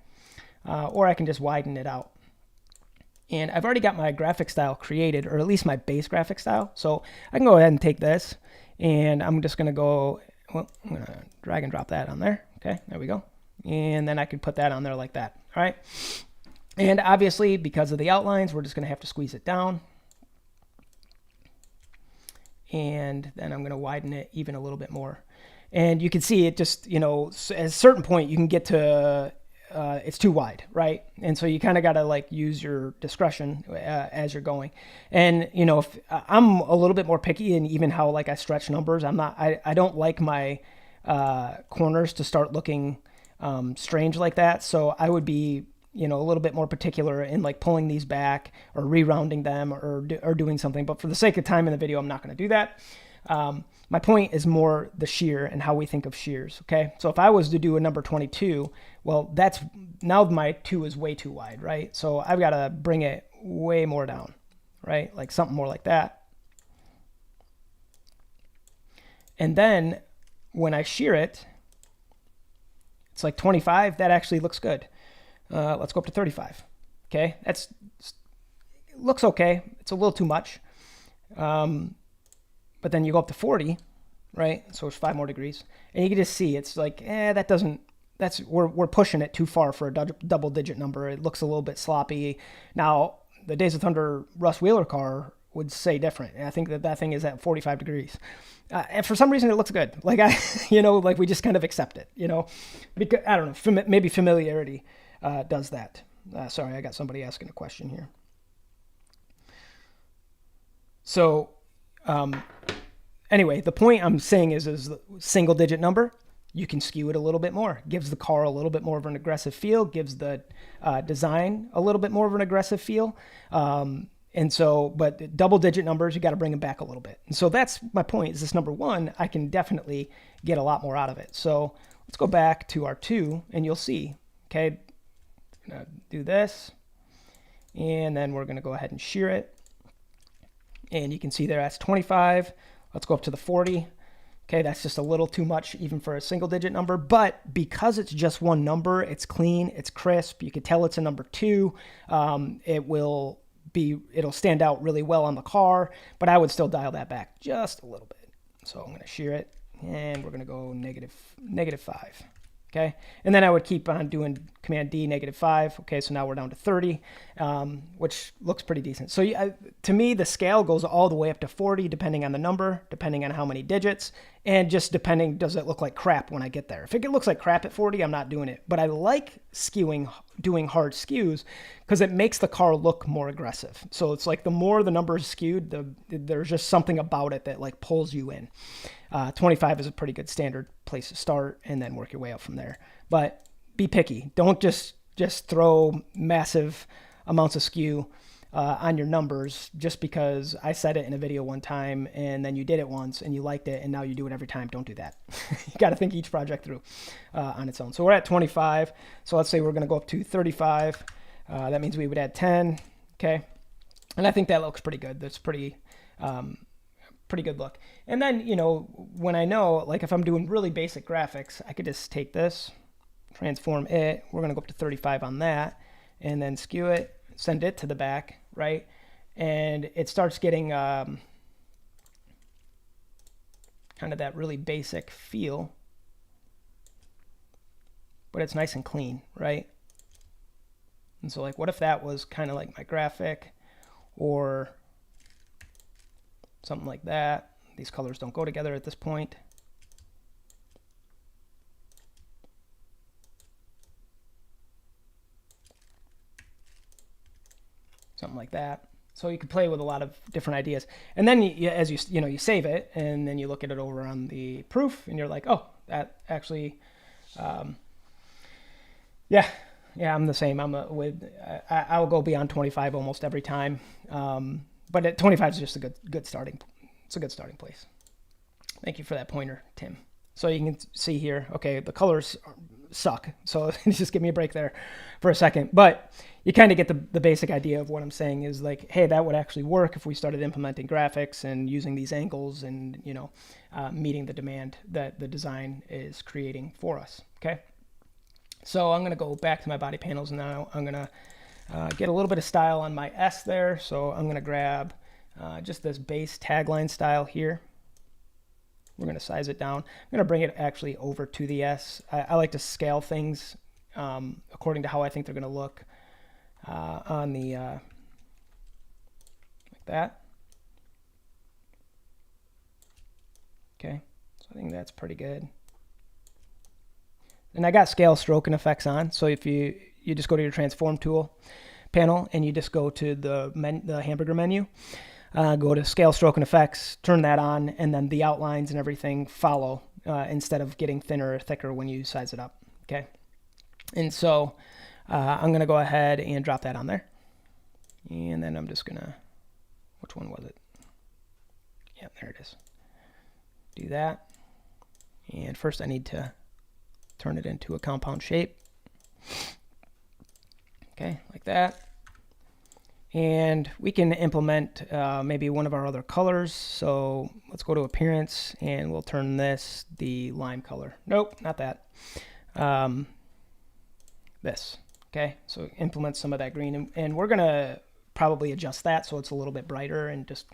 or I can just widen it out. And I've already got my graphic style created, or at least my base graphic style. So I can go ahead and take this, and I'm just going to go, well, I'm going to drag and drop that on there. Okay, there we go. And then I could put that on there like that. All right. And obviously, because of the outlines, we're just going to have to squeeze it down. And then I'm going to widen it even a little bit more. And you can see it just, at a certain point, you can get to, it's too wide, right? And so you kind of got to like use your discretion as you're going. And, if I'm a little bit more picky in even how like I stretch numbers, I don't like my corners to start looking strange like that. So I would be, a little bit more particular in like pulling these back or re-rounding them or doing something. But for the sake of time in the video, I'm not going to do that. My point is more the shear and how we think of shears. Okay. So if I was to do a number 22, well, now my 2 is way too wide, right? So I've got to bring it way more down, right? Like something more like that. And then when I shear it, it's like 25. That actually looks good. Let's go up to 35. Okay, looks okay. It's a little too much. But then you go up to 40, right? So it's 5 more degrees, and you can just see it's like, we're pushing it too far for a double digit number. It looks a little bit sloppy. Now, the Days of Thunder Russ Wheeler car would say different. And I think that thing is at 45 degrees. And for some reason it looks good. Like like we just kind of accept it, because I don't know, maybe familiarity does that. Sorry, I got somebody asking a question here. So anyway, the point I'm saying is the single digit number, you can skew it a little bit more. Gives the car a little bit more of an aggressive feel, gives the design a little bit more of an aggressive feel. But double digit numbers, you got to bring them back a little bit. And so that's my point, is this number 1, I can definitely get a lot more out of it. So let's go back to our 2 and you'll see, okay, I'm gonna do this. And then we're going to go ahead and shear it. And you can see there that's 25. Let's go up to the 40. Okay, that's just a little too much even for a single digit number, but because it's just one number, it's clean, it's crisp. You can tell it's a number 2. It'll stand out really well on the car, but I would still dial that back just a little bit. So I'm going to shear it, and we're going to go -5. Okay, and then I would keep on doing Command D, -5. Okay, so now we're down to 30, which looks pretty decent. So to me, the scale goes all the way up to 40, depending on the number, depending on how many digits, and just depending, does it look like crap when I get there? If it looks like crap at 40, I'm not doing it. But I like doing hard skews, because it makes the car look more aggressive. So it's like the more the number is skewed, there's just something about it that like pulls you in. 25 is a pretty good standard place to start, and then work your way up from there. But be picky. Don't just throw massive amounts of skew on your numbers just because I said it in a video one time and then you did it once and you liked it and now you do it every time. Don't do that. You got to think each project through on its own. So we're at 25. So let's say we're going to go up to 35. That means we would add 10. Okay. And I think that looks pretty good. That's pretty good look. And then, when I know, like if I'm doing really basic graphics, I could just take this, transform it. We're going to go up to 35 on that and then skew it, send it to the back, right? And it starts getting kind of that really basic feel, but it's nice and clean, right? And so like, what if that was kind of like my graphic or something like that? These colors don't go together at this point. Something like that. So you can play with a lot of different ideas. And then as you save it, and then you look at it over on the proof, and you're like, oh, that actually, yeah, I'm the same. I will go beyond 25 almost every time. But at 25 is just a good starting. It's a good starting place. Thank you for that pointer, Tim. So you can see here, okay, the colors suck. So just give me a break there for a second. But you kind of get the basic idea of what I'm saying is like, hey, that would actually work if we started implementing graphics and using these angles and, meeting the demand that the design is creating for us, okay? So I'm going to go back to my body panels now. I'm going to get a little bit of style on my S there. So I'm going to grab just this base tagline style here. We're going to size it down. I'm going to bring it actually over to the S. I like to scale things according to how I think they're going to look on the, like that. Okay, so I think that's pretty good. And I got scale, stroke, and effects on. So if you just go to your transform tool panel and you just go to the hamburger menu, go to scale, stroke, and effects, turn that on, and then the outlines and everything follow instead of getting thinner or thicker when you size it up, okay? And so I'm going to go ahead and drop that on there. And then I'm just going to, which one was it? Yeah, there it is. Do that. And first I need to turn it into a compound shape. Okay, like that. And we can implement maybe one of our other colors. So let's go to appearance and we'll turn this the lime color. Nope, not that. This. Okay, so implement some of that green. And we're going to probably adjust that so it's a little bit brighter and just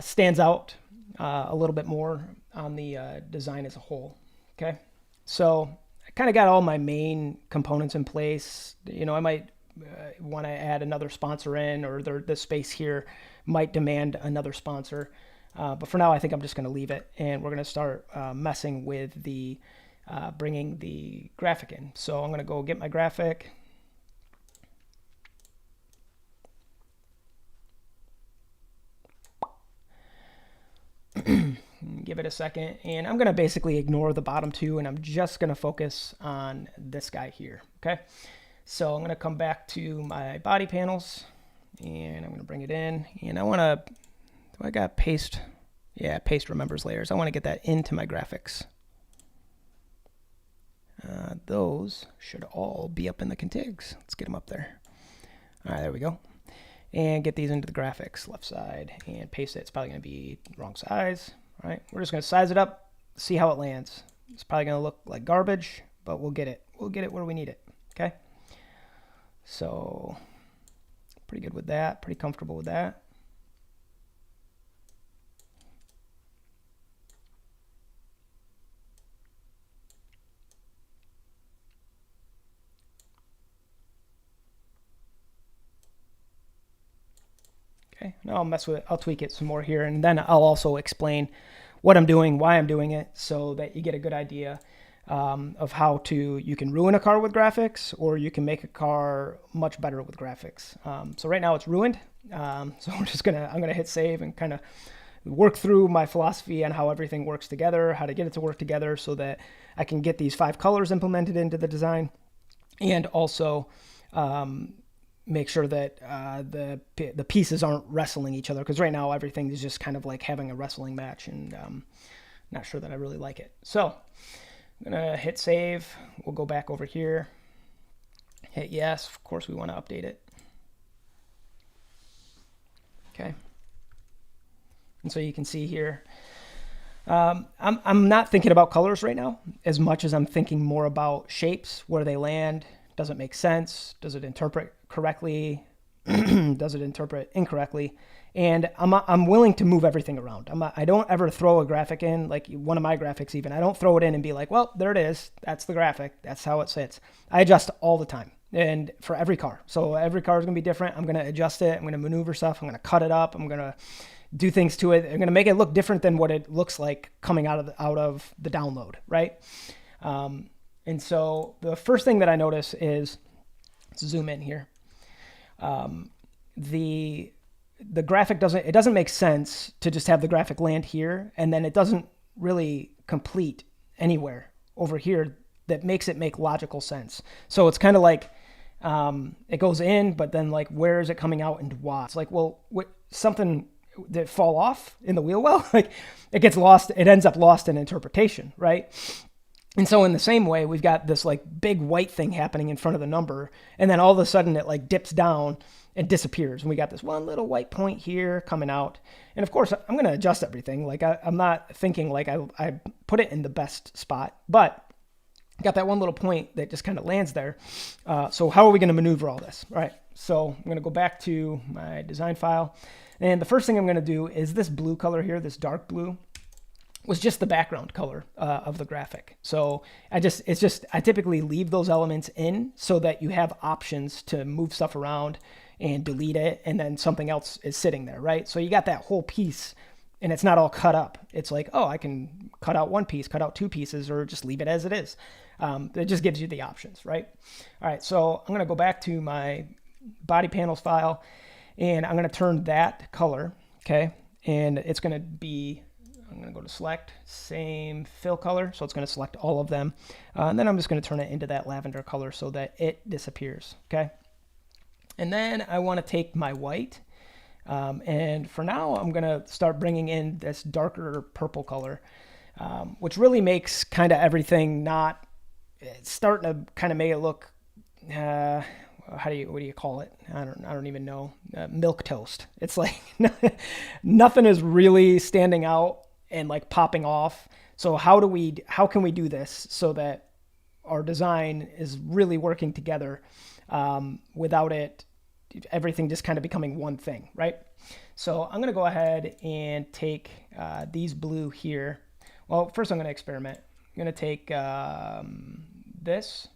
stands out a little bit more on the design as a whole. Okay, so I kind of got all my main components in place. I might want to add another sponsor in, or the space here might demand another sponsor. But for now, I think I'm just going to leave it, and we're going to start messing with the bringing the graphic in. So I'm going to go get my graphic. Give it a second, and I'm going to basically ignore the bottom two, and I'm just going to focus on this guy here. Okay, so I'm going to come back to my body panels, and I'm going to bring it in, and I want to, do I got paste? Yeah, paste remembers layers. I want to get that into my graphics. Those should all be up in the contigs. Let's get them up there. All right, there we go. And get these into the graphics, left side, and paste it. It's probably going to be the wrong size. All right, we're just going to size it up, see how it lands. It's probably going to look like garbage, but we'll get it. We'll get it where we need it. Okay. So pretty good with that. Pretty comfortable with that. Okay, now I'll mess with it. I'll tweak it some more here, and then I'll also explain what I'm doing, why I'm doing it, so that you get a good idea of how you can ruin a car with graphics, or you can make a car much better with graphics. So right now it's ruined. So I'm gonna hit save and kind of work through my philosophy on how everything works together, how to get it to work together, so that I can get these 5 colors implemented into the design, and also make sure that the pieces aren't wrestling each other, because right now everything is just kind of like having a wrestling match, and not sure that I really like it. So I'm gonna hit save. We'll go back over here, hit yes. Of course we want to update it. Okay, and so you can see here, I'm not thinking about colors right now as much as I'm thinking more about shapes, where they land. Does it make sense? Does it interpret correctly? Does it interpret incorrectly? And I'm willing to move everything around. I don't ever throw a graphic in, like one of my graphics even. I don't throw it in and be like, well, there it is. That's the graphic. That's how it sits. I adjust all the time, and for every car. So every car is going to be different. I'm going to adjust it. I'm going to maneuver stuff. I'm going to cut it up. I'm going to do things to it. I'm going to make it look different than what it looks like coming out of the download, right? And so the first thing that I notice is, let's zoom in here. The graphic doesn't make sense to just have the graphic land here, and then it doesn't really complete anywhere over here that makes it make logical sense. So it's kind of like it goes in, but then like where is it coming out and why? It's like, well, something that fall off in the wheel well, like it gets lost. It ends up lost in interpretation, right? And so in the same way, we've got this like big white thing happening in front of the number, and then all of a sudden it like dips down and disappears. And we got this one little white point here coming out. And of course, I'm going to adjust everything. Like I'm not thinking like I put it in the best spot, but got that one little point that just kind of lands there. So how are we going to maneuver all this? All right. So I'm going to go back to my design file. And the first thing I'm going to do is this blue color here, this dark blue, was just the background color of the graphic. So I typically leave those elements in so that you have options to move stuff around and delete it, and then something else is sitting there, right? So you got that whole piece, and it's not all cut up. It's like, oh, I can cut out one piece, cut out 2 pieces, or just leave it as it is. It just gives you the options, right? All right, so I'm gonna go back to my body panels file, and I'm gonna turn that color, okay? And it's gonna be, I'm going to go to select, same fill color. So it's going to select all of them. And then I'm just going to turn it into that lavender color so that it disappears. Okay. And then I want to take my white. And for now, I'm going to start bringing in this darker purple color, which really makes kind of everything it's starting to kind of make it look, what do you call it? I don't even know. Milk toast. It's like nothing is really standing out and like popping off. So how can we do this so that our design is really working together without everything just kind of becoming one thing, right? So I'm going to go ahead and take these blue here. Well, first I'm going to experiment. I'm going to take this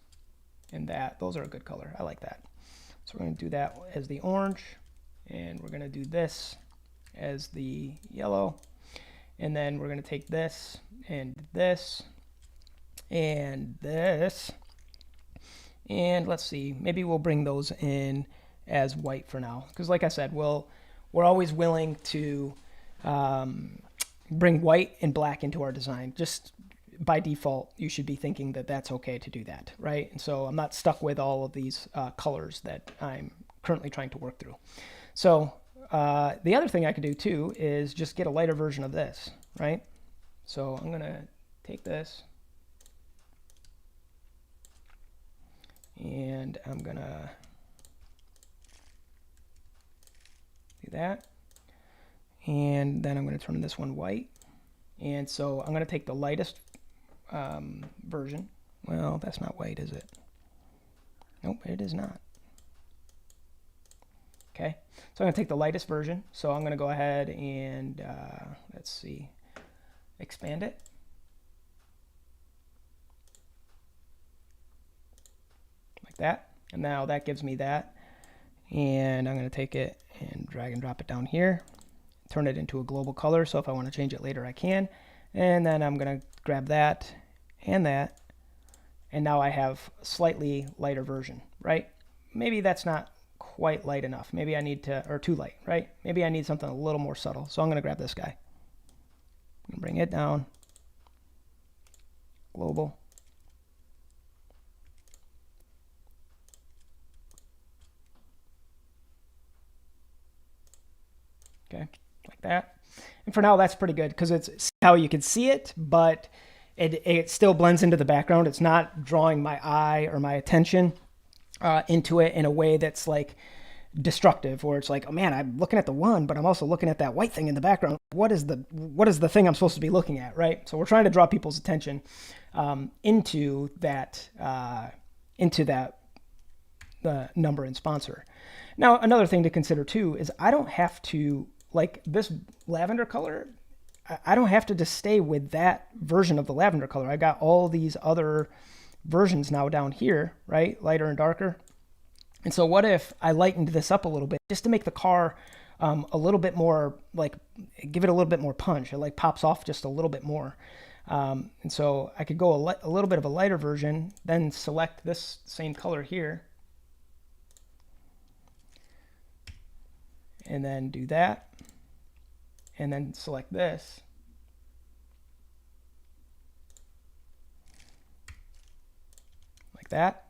and that. Those are a good color. I like that. So we're going to do that as the orange, and we're going to do this as the yellow. And then we're going to take this and this and this. And let's see, maybe we'll bring those in as white for now. Because like I said, we're always willing to bring white and black into our design. Just by default, you should be thinking that that's okay to do that, right? And so I'm not stuck with all of these colors that I'm currently trying to work through. So the other thing I could do too is just get a lighter version of this, right? So I'm going to take this and I'm going to do that. And then I'm going to turn this one white. And so I'm going to take the lightest version. Well, that's not white, is it? Nope, it is not. Okay, so I'm going to take the lightest version. So I'm going to go ahead and, let's see, expand it. Like that. And now that gives me that. And I'm going to take it and drag and drop it down here. Turn it into a global color, so if I want to change it later, I can. And then I'm going to grab that and that. And now I have a slightly lighter version, right? Maybe that's not quite light enough. Maybe I need to, or too light, right? Maybe I need something a little more subtle. So I'm going to grab this guy. I'm going to bring it down. Global. Okay, like that. And for now, that's pretty good because it's how you can see it, but it still blends into the background. It's not drawing my eye or my attention into it in a way that's like destructive, where it's like, oh man, I'm looking at the one, but I'm also looking at that white thing in the background. What is the thing I'm supposed to be looking at, right? So we're trying to draw people's attention into that the number and sponsor. Now, another thing to consider too is I don't have to, like this lavender color, I don't have to just stay with that version of the lavender color. I got all these other versions now down here, right? Lighter and darker. And so what if I lightened this up a little bit just to make the car a little bit more, like, give it a little bit more punch. It like pops off just a little bit more. And so I could go a little bit of a lighter version, then select this same color here. And then do that. And then select this. Like that.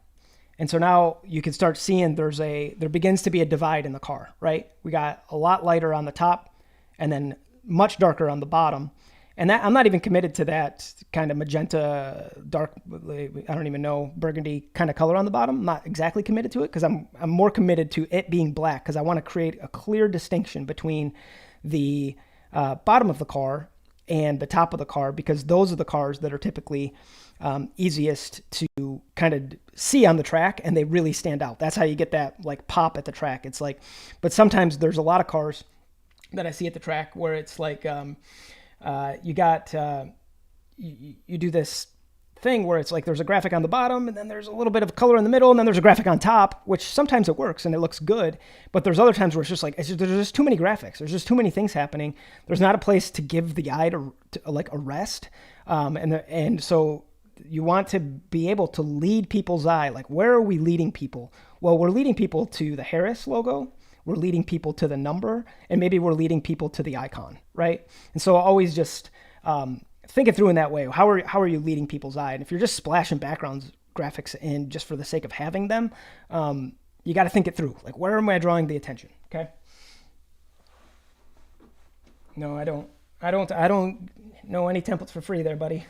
And so now you can start seeing there begins to be a divide in the car, right? We got a lot lighter on the top and then much darker on the bottom. And that I'm not even committed to that kind of magenta, dark, I don't even know, burgundy kind of color on the bottom. I'm not exactly committed to it because I'm more committed to it being black because I want to create a clear distinction between the bottom of the car and the top of the car, because those are the cars that are typically easiest to kind of see on the track, and they really stand out. That's how you get that like pop at the track. It's like, but sometimes there's a lot of cars that I see at the track where it's like, you do this thing where it's like there's a graphic on the bottom and then there's a little bit of color in the middle and then there's a graphic on top, which sometimes it works and it looks good, but there's other times where it's just like there's just too many graphics, there's just too many things happening, there's not a place to give the eye to like a rest, and so you want to be able to lead people's eye. Like, where are we leading people? Well, we're leading people to the Harris logo, we're leading people to the number, and maybe we're leading people to the icon, right? And so always just think it through in that way. How are you leading people's eye? And if you're just splashing backgrounds graphics in just for the sake of having them, you got to think it through. Like, where am I drawing the attention? Okay. No, I don't know any templates for free there, buddy.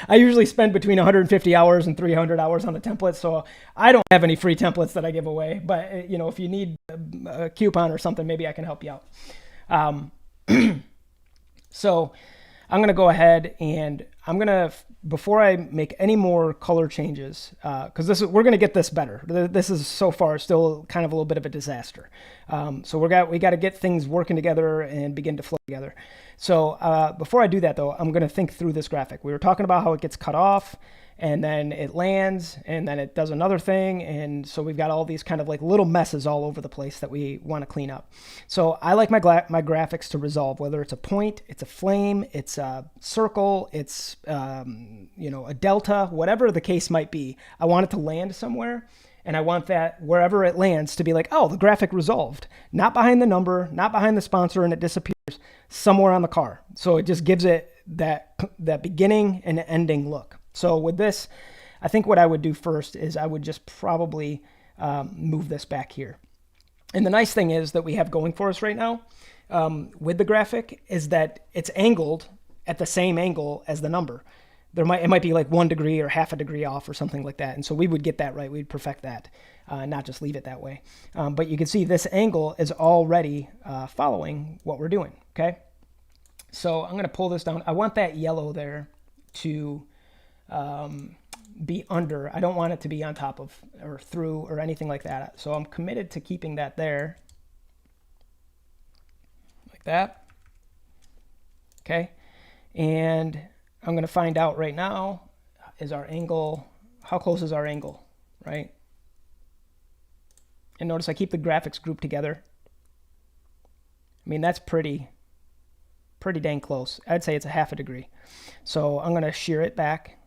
I usually spend between 150 hours and 300 hours on the template, so I don't have any free templates that I give away. But you know, if you need a coupon or something, maybe I can help you out. So I'm going to go ahead and I'm going to, before I make any more color changes, because we're going to get this better. This is so far still kind of a little bit of a disaster. So we got to get things working together and begin to flow together. So before I do that though, I'm going to think through this graphic. We were talking about how it gets cut off and then it lands and then it does another thing. And so we've got all these kind of like little messes all over the place that we want to clean up. So I like my graphics to resolve, whether it's a point, it's a flame, it's a circle, it's, you know, a delta, whatever the case might be. I want it to land somewhere. And I want that wherever it lands to be like, oh, the graphic resolved, not behind the number, not behind the sponsor, and it disappears somewhere on the car. So it just gives it that beginning and ending look. So with this, I think what I would do first is I would just probably move this back here. And the nice thing is that we have going for us right now with the graphic is that it's angled at the same angle as the number. it might be like 1 degree or half a degree off or something like that. And so we would get that right. We'd perfect that, not just leave it that way. But you can see this angle is already following what we're doing. Okay. So I'm going to pull this down. I want that yellow there to be under. I don't want it to be on top of or through or anything like that. So I'm committed to keeping that there. Like that. Okay. And I'm going to find out right now, is our angle, how close is our angle, right? And notice I keep the graphics grouped together. I mean, that's pretty dang close. I'd say it's a half a degree. So I'm going to shear it back,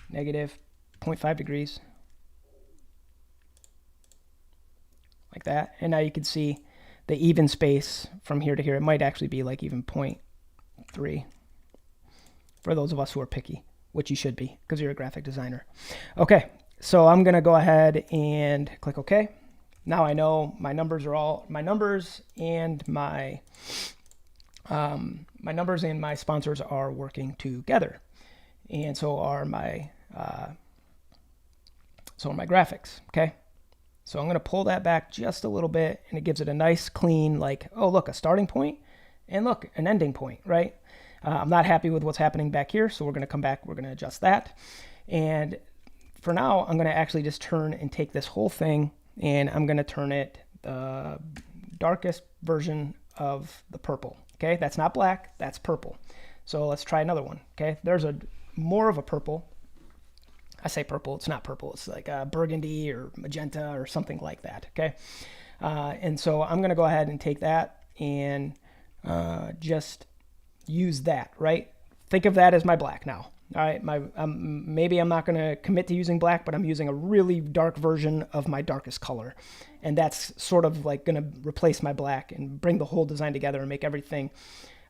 negative 0.5 degrees, like that. And now you can see the even space from here to here. It might actually be like even 0.3 for those of us who are picky, which you should be because you're a graphic designer. Okay, so I'm going to go ahead and click OK. Now I know my numbers are all, my numbers and my sponsors are working together, and so are my graphics. Okay, so I'm going to pull that back just a little bit, and it gives it a nice clean, like, oh look, a starting point, and look, an ending point, right? I'm not happy with what's happening back here, so we're going to come back, we're going to adjust that, and for now I'm going to actually just turn and take this whole thing, and I'm going to turn it the darkest version of the purple. Okay, that's not black, that's purple. So let's try another one. Okay, there's a more of a purple. I say purple, it's not purple. It's like a burgundy or magenta or something like that. Okay, and so I'm going to go ahead and take that and just use that. Right, think of that as my black now. All right, maybe I'm not going to commit to using black, but I'm using a really dark version of my darkest color. And that's sort of like going to replace my black and bring the whole design together and make everything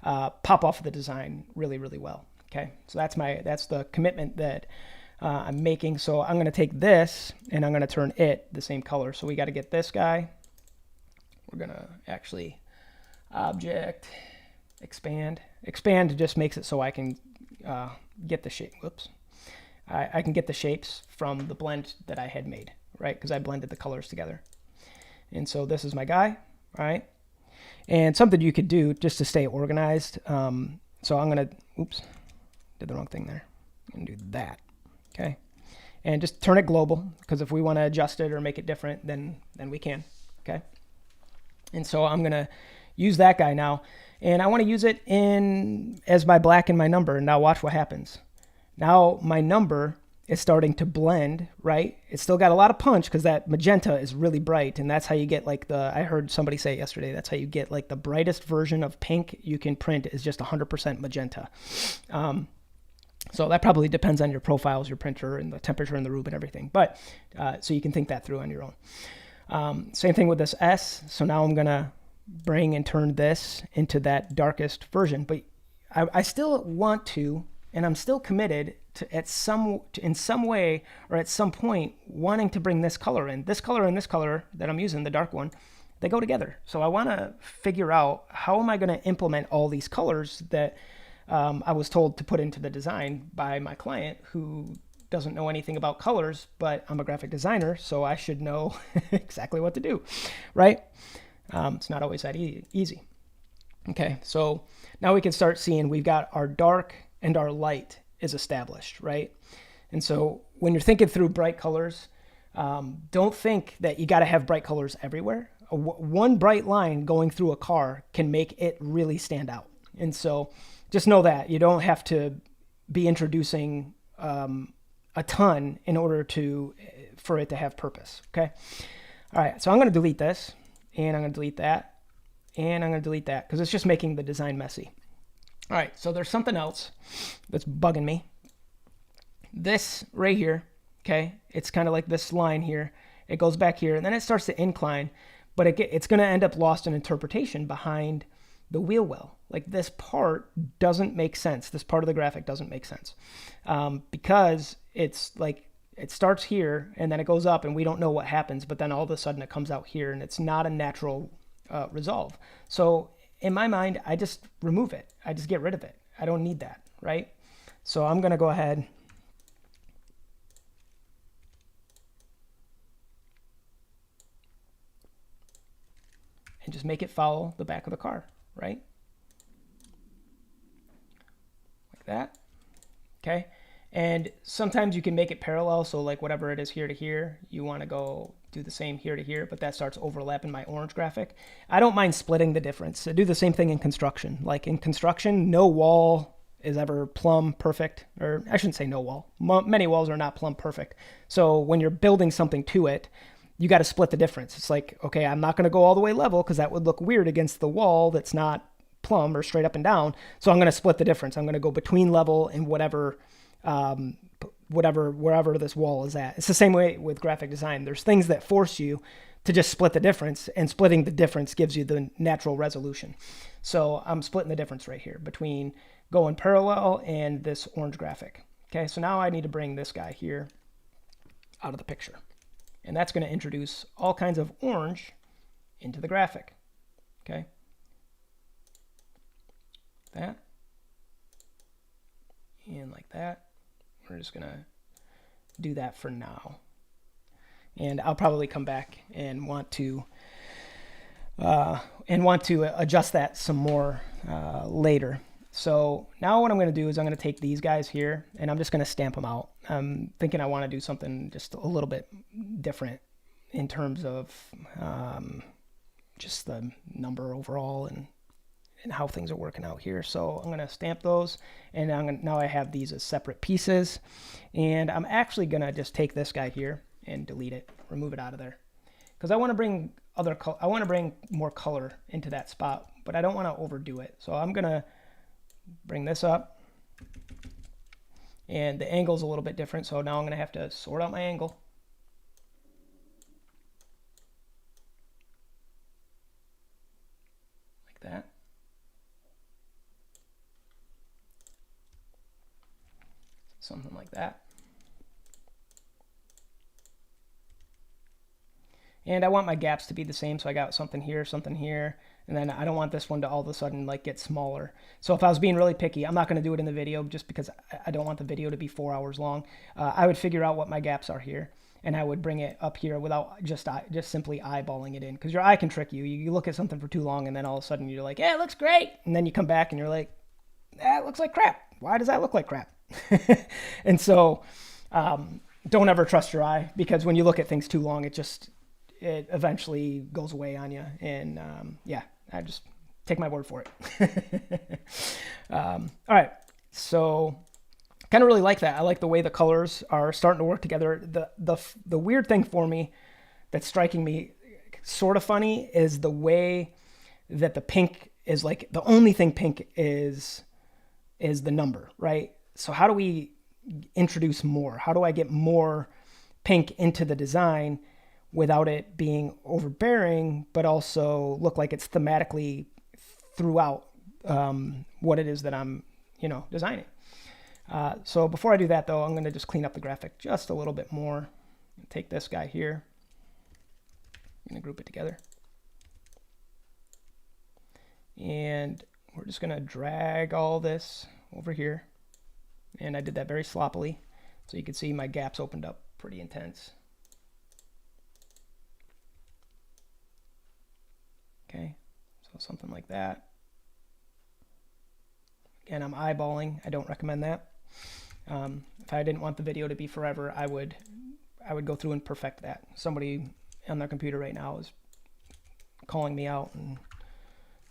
pop off of the design really, really well. Okay, so that's the commitment that I'm making. So I'm going to take this and I'm going to turn it the same color. So we got to get this guy. We're going to actually object, expand. Expand just makes it so I can get the shape. Whoops. I can get the shapes from the blend that I had made, right? Because I blended the colors together. And so this is my guy, right? And something you could do just to stay organized. So I'm going to, oops, did the wrong thing there. I'm going to do that, okay? And just turn it global, because if we want to adjust it or make it different, then we can, okay? And so I'm going to use that guy now. And I want to use it as my black and my number. And now watch what happens. Now my number is starting to blend, right? It's still got a lot of punch because that magenta is really bright. And that's how you get like I heard somebody say yesterday, that's how you get like the brightest version of pink you can print is just 100% magenta. So that probably depends on your profiles, your printer, and the temperature in the room and everything. But so you can think that through on your own. Same thing with this S. So now I'm going to bring and turn this into that darkest version. But I still want to, and I'm still committed to in some way or at some point wanting to bring this color in. This color and this color that I'm using, the dark one, they go together. So I want to figure out how am I going to implement all these colors that I was told to put into the design by my client who doesn't know anything about colors, but I'm a graphic designer, so I should know exactly what to do, right? It's not always that easy. Okay, so now we can start seeing we've got our dark and our light is established, right? And so when you're thinking through bright colors, don't think that you got to have bright colors everywhere. One bright line going through a car can make it really stand out. And so just know that you don't have to be introducing a ton in order for it to have purpose. Okay. All right. So I'm going to delete this, and I'm going to delete that, and I'm going to delete that because it's just making the design messy. All right. So there's something else that's bugging me. This right here. Okay. It's kind of like this line here. It goes back here, and then it starts to incline, but it's going to end up lost in interpretation behind the wheel well. Like this part doesn't make sense. This part of the graphic doesn't make sense because it's like it starts here and then it goes up and we don't know what happens, but then all of a sudden it comes out here and it's not a natural resolve. So in my mind, I just remove it. I just get rid of it. I don't need that, right? So I'm going to go ahead and just make it follow the back of the car, right? Like that. Okay. And sometimes you can make it parallel. So like whatever it is here to here, you want to go do the same here to here, but that starts overlapping my orange graphic. I don't mind splitting the difference. I do the same thing in construction. Like in construction, no wall is ever plumb perfect, or I shouldn't say no wall. Many walls are not plumb perfect. So when you're building something to it, you got to split the difference. It's like, okay, I'm not going to go all the way level because that would look weird against the wall that's not plumb or straight up and down. So I'm going to split the difference. I'm going to go between level and whatever, wherever this wall is at. It's the same way with graphic design. There's things that force you to just split the difference, and splitting the difference gives you the natural resolution. So I'm splitting the difference right here between going parallel and this orange graphic. Okay, so now I need to bring this guy here out of the picture. And that's going to introduce all kinds of orange into the graphic. Okay. That. And like that. We're just going to do that for now. And I'll probably come back and want to adjust that some more later. So now what I'm going to do is I'm going to take these guys here and I'm just going to stamp them out. I'm thinking I want to do something just a little bit different in terms of just the number overall and how things are working out here. So I'm going to stamp those, and now I have these as separate pieces. And I'm actually going to just take this guy here and delete it, remove it out of there, because I want to bring more color into that spot, but I don't want to overdo it. So I'm going to bring this up, and the angle's a little bit different, so now I'm going to have to sort out my angle. Like that. Something like that. And I want my gaps to be the same, so I got something here, and then I don't want this one to all of a sudden like get smaller. So if I was being really picky, I'm not going to do it in the video just because I don't want the video to be 4 hours long. I would figure out what my gaps are here, and I would bring it up here without just simply eyeballing it in, because your eye can trick you. You look at something for too long, and then all of a sudden you're like, yeah, it looks great, and then you come back and you're like, that looks like crap. Why does that look like crap? And so don't ever trust your eye, because when you look at things too long, it eventually goes away on you. And yeah, I just take my word for it. All right, so kind of really like that. I like the way the colors are starting to work together. The weird thing for me that's striking me sort of funny is the way that the pink is like the only thing pink is the number, right? So how do we introduce more? How do I get more pink into the design without it being overbearing, but also look like it's thematically throughout what it is that I'm, designing? So before I do that, though, I'm going to just clean up the graphic just a little bit more. Take this guy here. I'm going to group it together. And we're just going to drag all this over here. And I did that very sloppily. So you can see my gaps opened up pretty intense. Okay, so something like that. Again, I'm eyeballing. I don't recommend that. If I didn't want the video to be forever, I would go through and perfect that. Somebody on their computer right now is calling me out and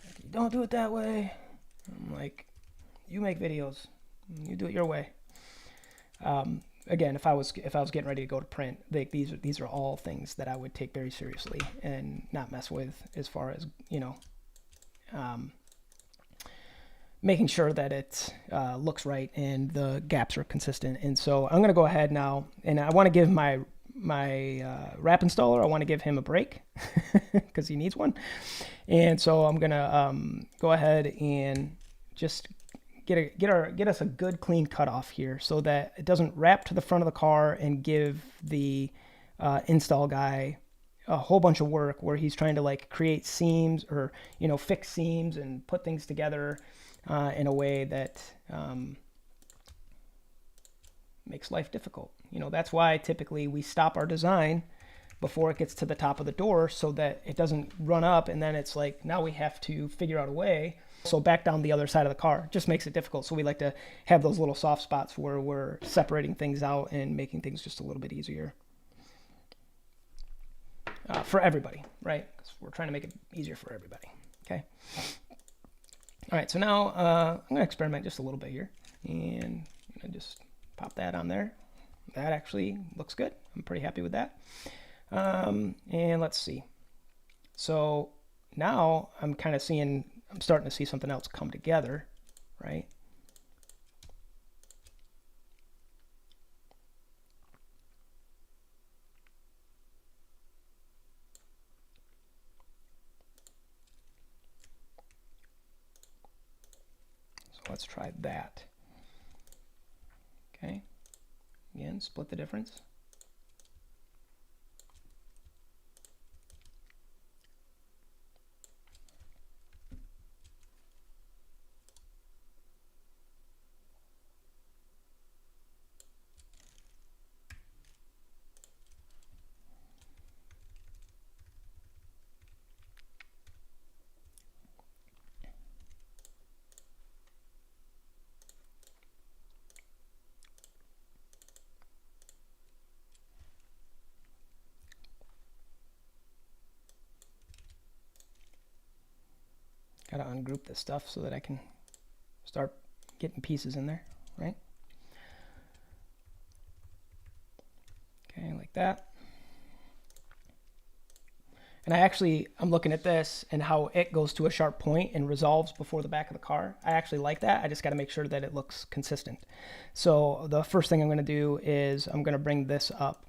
like, don't do it that way. I'm like, you make videos, you do it your way. Again, if I was getting ready to go to print, these are all things that I would take very seriously and not mess with, as far as making sure that it looks right and the gaps are consistent. And so I'm going to go ahead now, and I want to give my wrap installer, I want to give him a break because he needs one. And so I'm going to go ahead and just get us a good clean cutoff here so that it doesn't wrap to the front of the car and give the install guy a whole bunch of work where he's trying to like create seams or fix seams and put things together in a way that makes life difficult. You know, that's why typically we stop our design before it gets to the top of the door so that it doesn't run up, and then it's like now we have to figure out a way so back down the other side of the car. It just makes it difficult. So we like to have those little soft spots where we're separating things out and making things just a little bit easier for everybody, right? Because we're trying to make it easier for everybody. Okay. All right, so now I'm going to experiment just a little bit here, and I'm going to just pop that on there. That actually looks good. I'm pretty happy with that. And let's see. So now I'm starting to see something else come together, right? So let's try that. Okay. Again, split the difference. Gotta ungroup this stuff so that I can start getting pieces in there, right? Okay, like that. And I'm looking at this and how it goes to a sharp point and resolves before the back of the car. I actually like that. I just got to make sure that it looks consistent. So the first thing I'm going to do is I'm going to bring this up.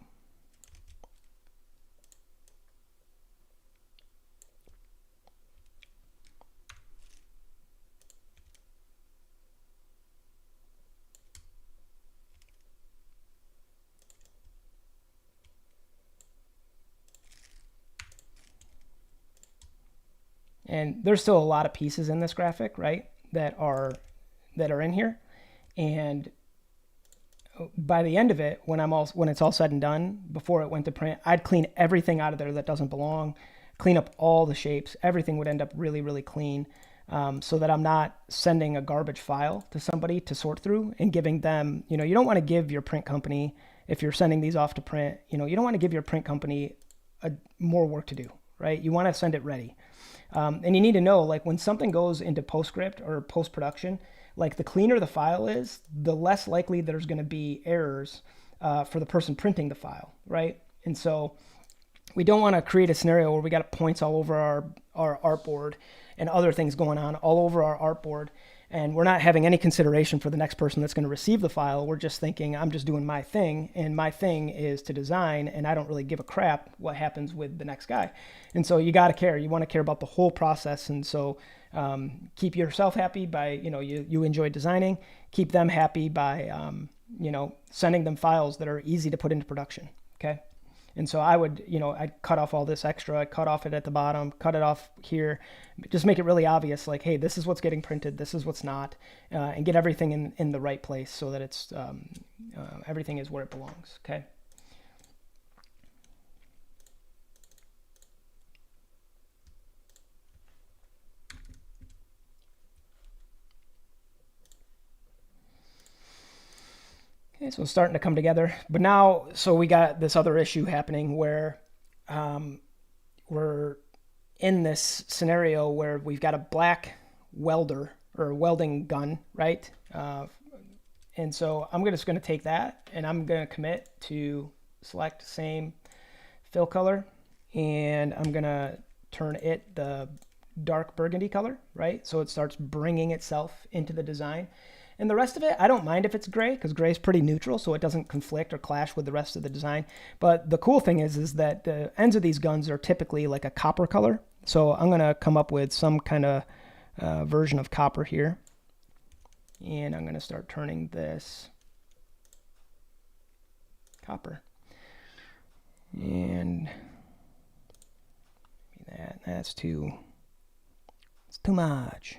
And there's still a lot of pieces in this graphic, right, that are in here. And by the end of it, when it's all said and done, before it went to print, I'd clean everything out of there that doesn't belong, clean up all the shapes. Everything would end up really, really clean, so that I'm not sending a garbage file to somebody to sort through and giving them, you don't want to give your print company, if you're sending these off to print, you don't want to give your print company more work to do, right? You want to send it ready. And you need to know, like, when something goes into postscript or post-production, like, the cleaner the file is, the less likely there's going to be errors for the person printing the file, right? And so we don't want to create a scenario where we got points all over our artboard and other things going on all over our artboard, and we're not having any consideration for the next person that's going to receive the file. We're just thinking, I'm just doing my thing, and my thing is to design, and I don't really give a crap what happens with the next guy. And so you got to care. You want to care about the whole process. And so keep yourself happy by, you enjoy designing. Keep them happy by, sending them files that are easy to put into production. Okay. And so I would, I'd cut off all this extra, I'd cut off it at the bottom, cut it off here, just make it really obvious, like, hey, this is what's getting printed, this is what's not, and get everything in the right place so that it's, everything is where it belongs, okay? Okay, so it's starting to come together. But now, so we got this other issue happening where we're in this scenario where we've got a black welder or welding gun, right? And so I'm just going to take that and I'm going to commit to select same fill color, and I'm going to turn it the dark burgundy color, right? So it starts bringing itself into the design. And the rest of it, I don't mind if it's gray, because gray is pretty neutral, so it doesn't conflict or clash with the rest of the design. But the cool thing is that the ends of these guns are typically like a copper color. So I'm going to come up with some kind of version of copper here. And I'm going to start turning this copper. And that's too much.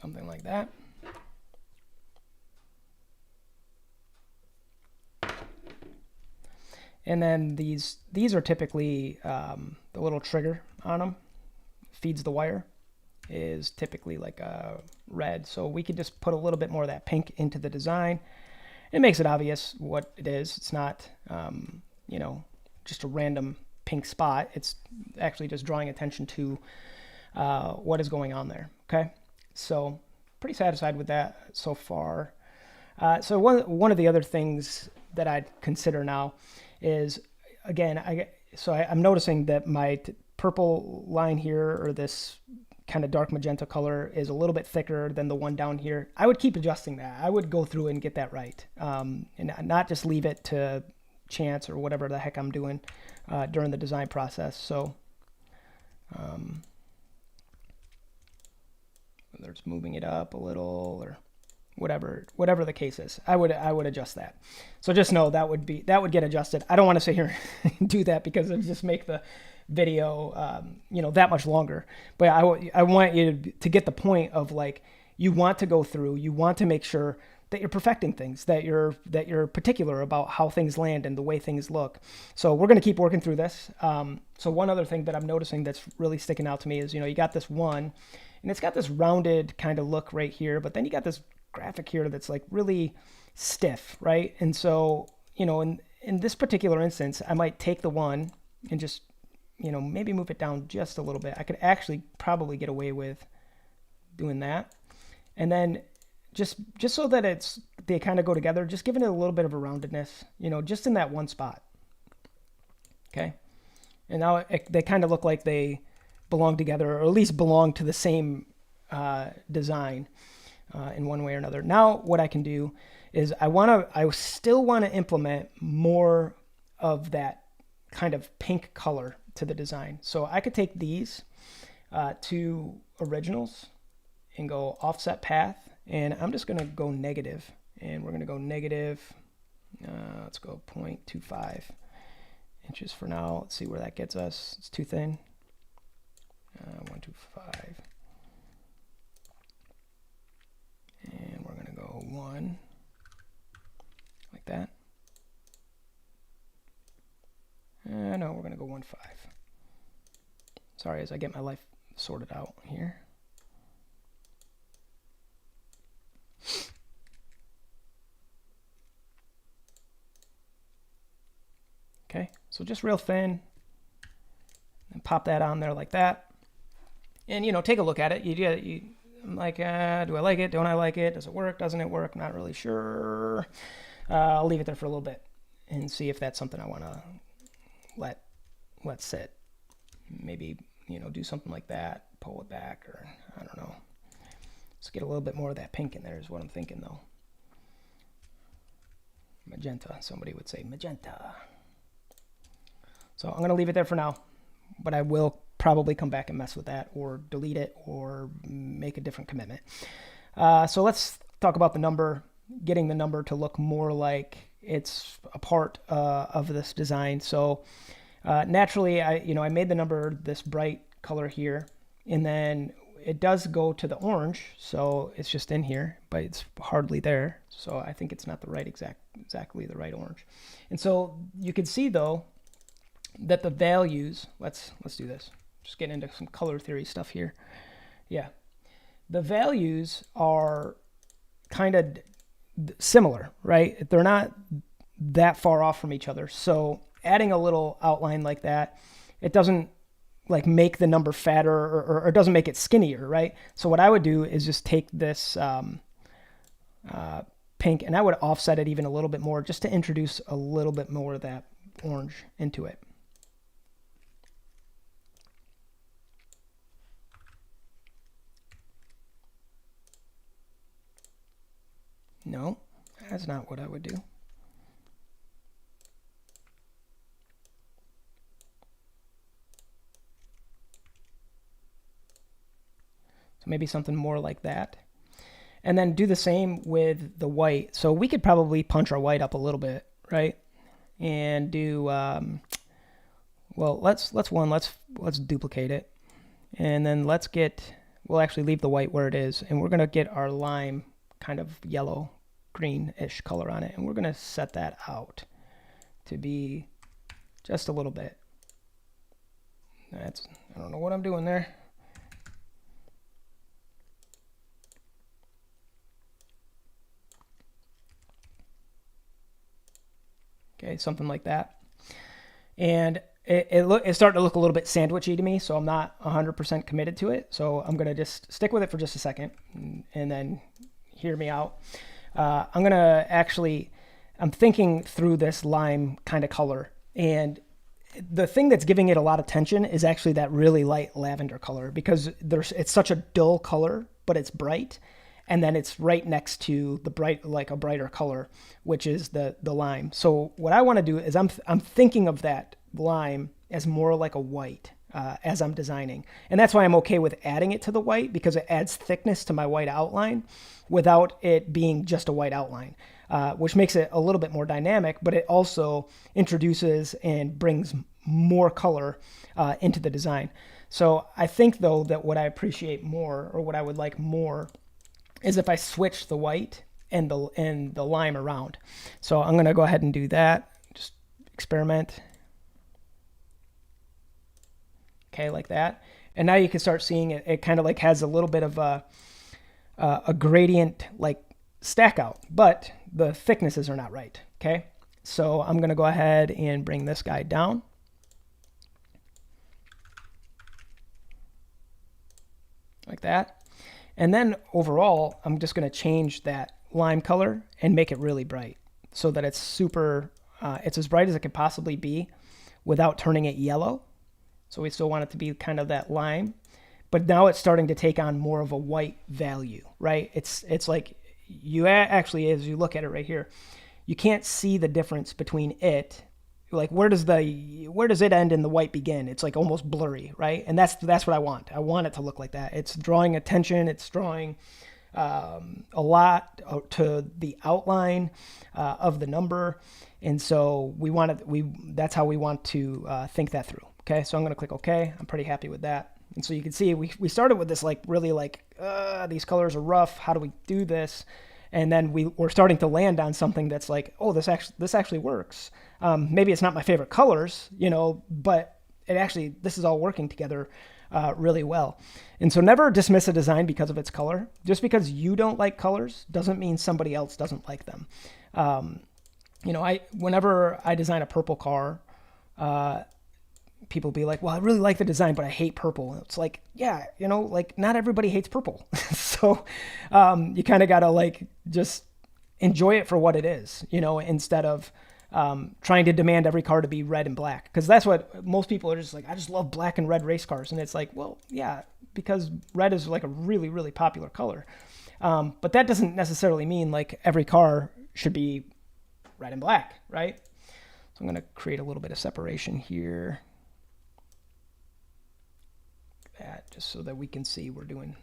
something like that. And then these are typically the little trigger on them feeds the wire is typically like a red. So we could just put a little bit more of that pink into the design. It makes it obvious what it is. It's not, you know, just a random pink spot. It's actually just drawing attention to what is going on there. Okay, so pretty satisfied with that so far. So one of the other things that I'd consider now is, again, I'm noticing that my purple line here, or this kind of dark magenta color, is a little bit thicker than the one down here. I would keep adjusting that. I would go through and get that right, and not just leave it to chance or whatever the heck I'm doing during the design process. So whether it's moving it up a little or whatever the case is, I would adjust that. So just know that would get adjusted. I don't want to sit here and do that because it would just make the video you know, that much longer. But I want you to get the point of, like, you want to go through, you want to make sure that you're perfecting things, that you're particular about how things land and the way things look. So we're going to keep working through this. So one other thing that I'm noticing that's really sticking out to me is, you know, you got this one and it's got this rounded kind of look right here, but then you got this graphic here that's like really stiff, right? And so, you know, in this particular instance, I might take the one and just, you know, maybe move it down just a little bit. I could actually probably get away with doing that. And then just so that they kind of go together, just giving it a little bit of a roundedness, you know, just in that one spot. Okay. And now they kind of look like they belong together, or at least belong to the same design in one way or another. Now what I can do is I still want to implement more of that kind of pink color to the design. So I could take these two originals and go offset path, and I'm just going to go negative, and we're going to go negative, let's go 0.25 inches for now. Let's see where that gets us. It's too thin. 125, and we're going to go 1 like that. No, we're going to go 1.5. Sorry, as I get my life sorted out here. Okay, so just real thin, and pop that on there like that. And, you know, take a look at it. I'm like, do I like it? Don't I like it? Does it work? Doesn't it work? Not really sure. I'll leave it there for a little bit and see if that's something I want to let sit. Maybe, you know, do something like that, pull it back, or I don't know. Let's get a little bit more of that pink in there is what I'm thinking, though. Magenta. Somebody would say magenta. So I'm going to leave it there for now, but I will probably come back and mess with that, or delete it, or make a different commitment. So let's talk about the number, getting the number to look more like it's a part of this design. So naturally, I made the number this bright color here, and then it does go to the orange, so it's just in here, but it's hardly there. So I think it's not the right exactly the right orange. And so you can see, though, that the values, let's do this. Just get into some color theory stuff here. Yeah, the values are kind of similar, right? They're not that far off from each other. So adding a little outline like that, it doesn't like make the number fatter, or it doesn't make it skinnier, right? So what I would do is just take this pink, and I would offset it even a little bit more, just to introduce a little bit more of that orange into it. No, that's not what I would do. So maybe something more like that. And then do the same with the white. So we could probably punch our white up a little bit, right? And do, well, let's duplicate it. And then let's get we'll actually leave the white where it is, and we're going to get our lime kind of yellow greenish color on it, and we're going to set that out to be just a little bit. I don't know what I'm doing there. Okay, something like that. And it's starting to look a little bit sandwichy to me, so I'm not 100% committed to it. So I'm going to just stick with it for just a second and then hear me out. I'm going to actually, I'm thinking through this lime kind of color, and the thing that's giving it a lot of tension is actually that really light lavender color, because it's such a dull color, but it's bright. And then it's right next to the like a brighter color, which is the lime. So what I want to do is I'm thinking of that lime as more like a white as I'm designing. And that's why I'm okay with adding it to the white, because it adds thickness to my white outline without it being just a white outline, which makes it a little bit more dynamic, but it also introduces and brings more color into the design. So I think, though, that what I appreciate more, or what I would like more, is if I switch the white and the lime around. So I'm going to go ahead and do that. Just experiment. Okay, like that. And now you can start seeing it. It kind of like has a little bit of a gradient like stack out, but the thicknesses are not right. Okay, so I'm going to go ahead and bring this guy down. Like that. And then overall, I'm just going to change that lime color and make it really bright, so that it's super, it's as bright as it could possibly be without turning it yellow. So we still want it to be kind of that lime, but now it's starting to take on more of a white value, right? It's like you actually, as you look at it right here, you can't see the difference between it. Like where does it end and the white begin? It's like almost blurry, right? And that's what I want. I want it to look like that. It's drawing attention. It's drawing a lot to the outline of the number, and so that's how we want to think that through. Okay, so I'm going to click OK. I'm pretty happy with that. And so you can see we started with this like really like these colors are rough. How do we do this? And then we're starting to land on something that's like, oh, this actually works. Maybe it's not my favorite colors, but this is all working together really well. And so never dismiss a design because of its color. Just because you don't like colors doesn't mean somebody else doesn't like them. Whenever I design a purple car, people be like, well, I really like the design, but I hate purple. And it's like, yeah, like not everybody hates purple. So you kind of got to like just enjoy it for what it is, instead of trying to demand every car to be red and black. Because that's what most people are just like, I just love black and red race cars. And it's like, well, yeah, because red is like a really, really popular color. But that doesn't necessarily mean like every car should be red and black, right? So I'm going to create a little bit of separation here. That just so that we can see we're doing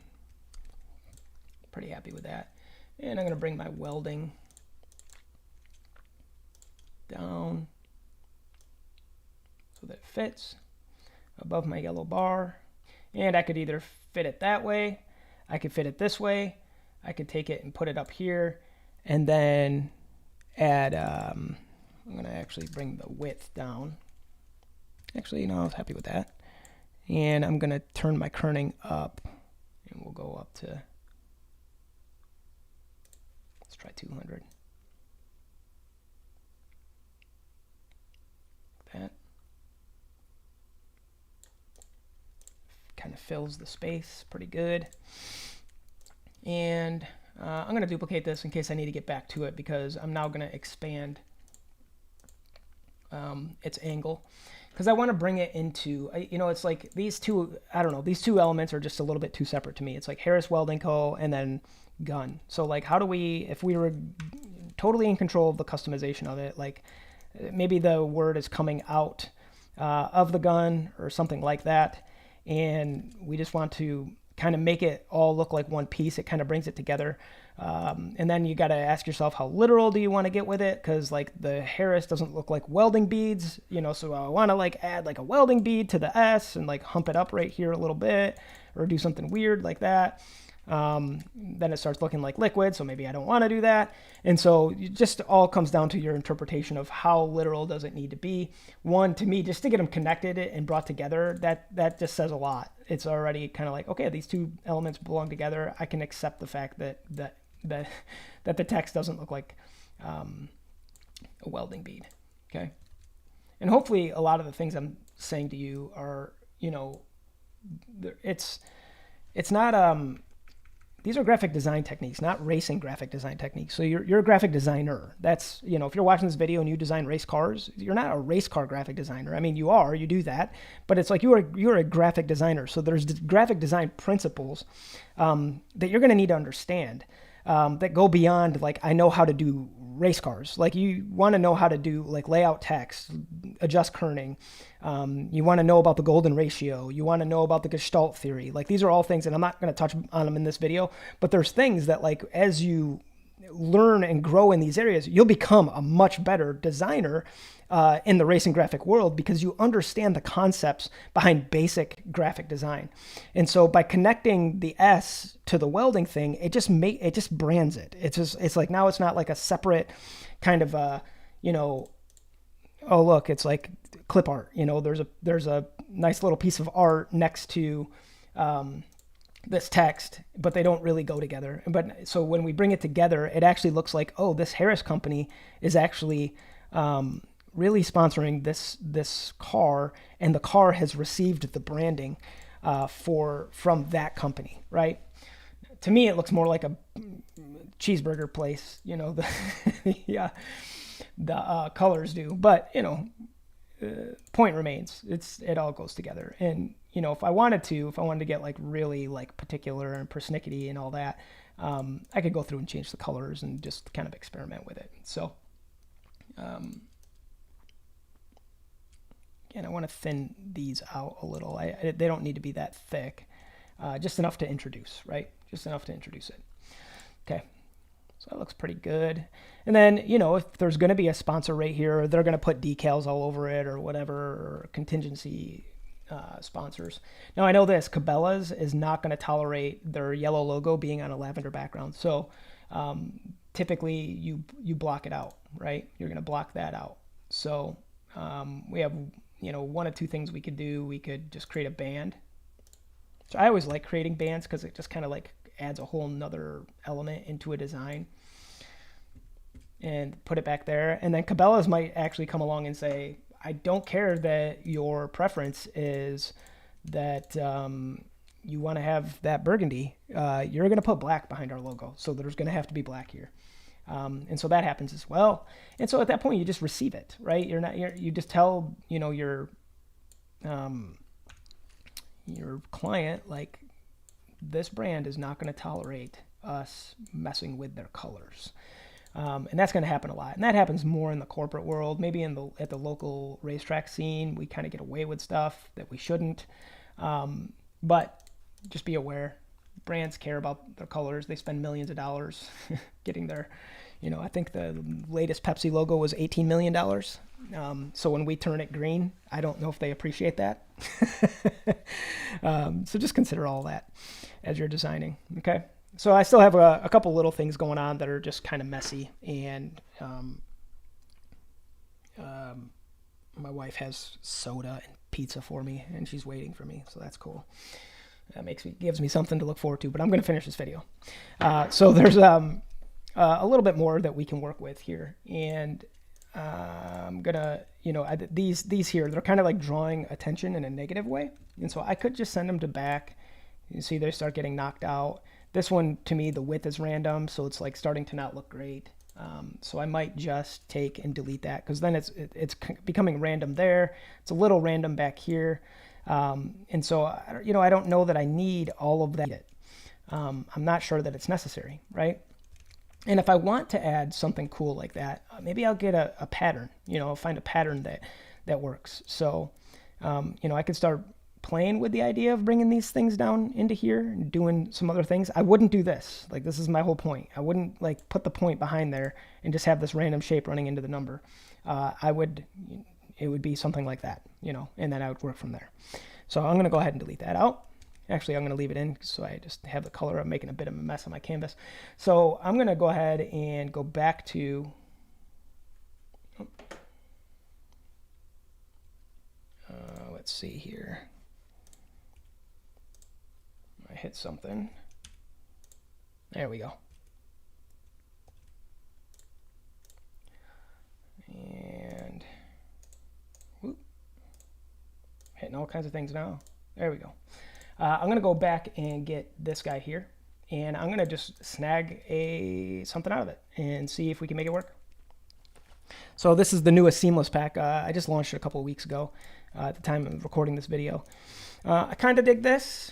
pretty happy with that. And I'm going to bring my welding down so that it fits above my yellow bar. And I could either fit it that way, I could fit it this way, I could take it and put it up here, and then add, I'm going to actually bring the width down. Actually, no, I was happy with that. And I'm going to turn my kerning up, and we'll go up to, let's try 200. Like that. Kind of fills the space pretty good. And I'm going to duplicate this in case I need to get back to it, because I'm now going to expand its angle. Because I want to bring it into, it's like these two, these two elements are just a little bit too separate to me. It's like Harris Welding Co. and then gun. So like, how do we, if we were totally in control of the customization of it, like maybe the word is coming out of the gun or something like that, and we just want to kind of make it all look like one piece. It kind of brings it together. And then you got to ask yourself, how literal do you want to get with it? Because like the Harris doesn't look like welding beads, you know, so I want to like add like a welding bead to the S and like hump it up right here a little bit, or do something weird like that. Then it starts looking like liquid, so maybe I don't want to do that. And so it just all comes down to your interpretation of how literal does it need to be. One, to me, just to get them connected and brought together, that just says a lot. It's already kind of like, okay, these two elements belong together. I can accept the fact that the text doesn't look like a welding bead. Okay, and hopefully a lot of the things I'm saying to you are, you know, it's not these are graphic design techniques, not racing graphic design techniques. So you're a graphic designer. That's, you know, if you're watching this video and you design race cars, you're not a race car graphic designer. I mean, you do that, but it's like you're a graphic designer. So there's graphic design principles that you're going to need to understand that go beyond like, I know how to do race cars. Like you want to know how to do like layout text, adjust kerning. You want to know about the golden ratio. You want to know about the Gestalt theory. Like these are all things, and I'm not going to touch on them in this video, but there's things that like, as you learn and grow in these areas, you'll become a much better designer in the racing graphic world, because you understand the concepts behind basic graphic design. And so by connecting the S to the welding thing, it just brands it. It's like, now it's not like a separate kind of you know, oh look, it's like clip art. You know, there's a nice little piece of art next to this text, but they don't really go together. But so when we bring it together, it actually looks like, oh, this Harris company is actually really sponsoring this car, and the car has received the branding from that company, right? To me, it looks more like a cheeseburger place, you know. The colors do, but you know, point remains, it all goes together. And you know, if I wanted to get like really like particular and persnickety and all that, I could go through and change the colors and just kind of experiment with it. So and I want to thin these out a little. They don't need to be that thick, just enough to introduce, right? Just enough to introduce it. Okay, so that looks pretty good. And then, you know, if there's going to be a sponsor right here, they're going to put decals all over it or whatever, or contingency sponsors. Now I know this, Cabela's is not going to tolerate their yellow logo being on a lavender background. So typically you block it out, right? You're going to block that out. So we have, you know, one of two things we could do. We could just create a band. So I always like creating bands because it just kind of like adds a whole nother element into a design, and put it back there. And then Cabela's might actually come along and say, I don't care that your preference is that you want to have that burgundy. You're going to put black behind our logo. So there's going to have to be black here. And so that happens as well. And so at that point, you just receive it, right? You just tell, you know, your client, like, this brand is not going to tolerate us messing with their colors. And that's going to happen a lot. And that happens more in the corporate world. Maybe at the local racetrack scene, we kind of get away with stuff that we shouldn't. But just be aware, brands care about their colors. They spend millions of dollars getting their, you know, I think the latest Pepsi logo was $18 million. So when we turn it green, I don't know if they appreciate that. So just consider all that as you're designing. Okay. So I still have a couple little things going on that are just kind of messy, and my wife has soda and pizza for me, and she's waiting for me, so that's cool. That gives me something to look forward to. But I'm going to finish this video. So there's a little bit more that we can work with here, and I'm gonna, you know, these here, they're kind of like drawing attention in a negative way, and so I could just send them to back. You see, they start getting knocked out. This one, to me, the width is random, so it's like starting to not look great. So I might just take and delete that, because then it's becoming random there. It's a little random back here. And so, you know, I don't know that I need all of that. I'm not sure that it's necessary, right? And if I want to add something cool like that, maybe I'll get a pattern, you know, I'll find a pattern that works. So, you know, I could start playing with the idea of bringing these things down into here and doing some other things, I wouldn't do this. Like, this is my whole point. I wouldn't like put the point behind there and just have this random shape running into the number. It would be something like that, you know, and then I would work from there. So I'm going to go ahead and delete that out. Actually, I'm going to leave it in so I just have the color. I'm making a bit of a mess on my canvas. So I'm going to go ahead and go back to let's see here. I hit something. There we go. And whoop, hitting all kinds of things now. There we go. I'm going to go back and get this guy here, and I'm going to just snag something out of it and see if we can make it work. So this is the newest seamless pack. I just launched it a couple of weeks ago at the time of recording this video. I kind of dig this.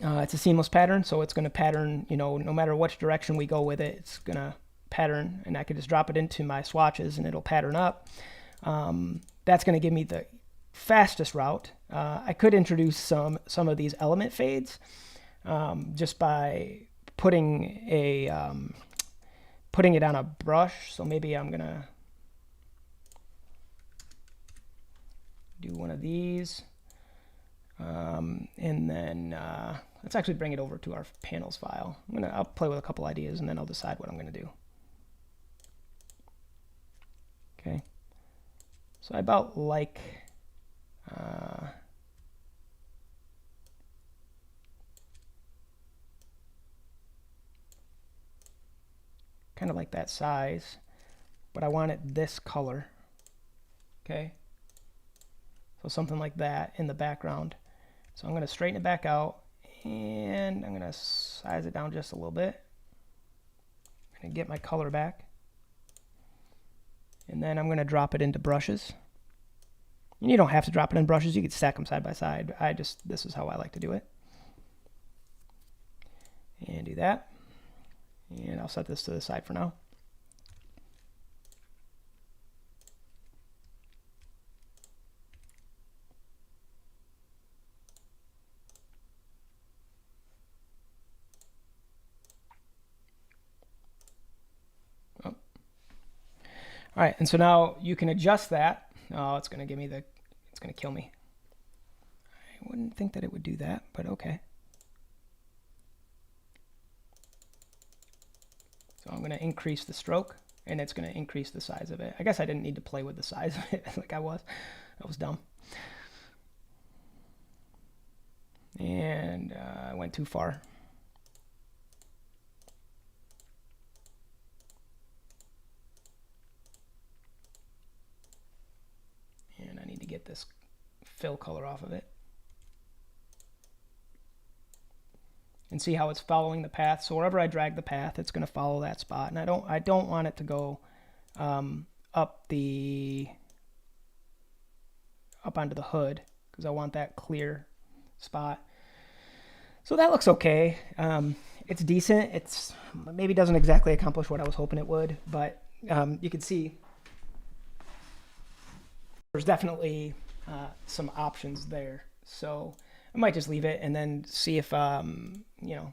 It's a seamless pattern, so it's going to pattern, you know, no matter which direction we go with it, it's going to pattern, and I can just drop it into my swatches and it'll pattern up. That's going to give me the fastest route. I could introduce some of these element fades just by putting it on a brush. So maybe I'm gonna do one of these, and then let's actually bring it over to our panels file. I'll play with a couple ideas and then I'll decide what I'm gonna do. Okay, so I about like kind of like that size, but I want it this color. Okay, so something like that in the background. So I'm going to straighten it back out, and I'm going to size it down just a little bit and get my color back, and then I'm going to drop it into brushes. And you don't have to drop it in brushes, you could stack them side by side. This is how I like to do it. And do that. And I'll set this to the side for now. Oh. All right, and so now you can adjust that. Oh, it's going to it's going to kill me. I wouldn't think that it would do that, but okay. So I'm going to increase the stroke, and it's going to increase the size of it. I guess I didn't need to play with the size of it like I was. That was dumb. And I went too far. And I need to get this fill color off of it. And see how it's following the path. So wherever I drag the path, it's going to follow that spot. And I don't want it to go up onto the hood, because I want that clear spot. So that looks okay. It's decent. It's maybe doesn't exactly accomplish what I was hoping it would, but you can see there's definitely some options there. So I might just leave it and then see if, you know,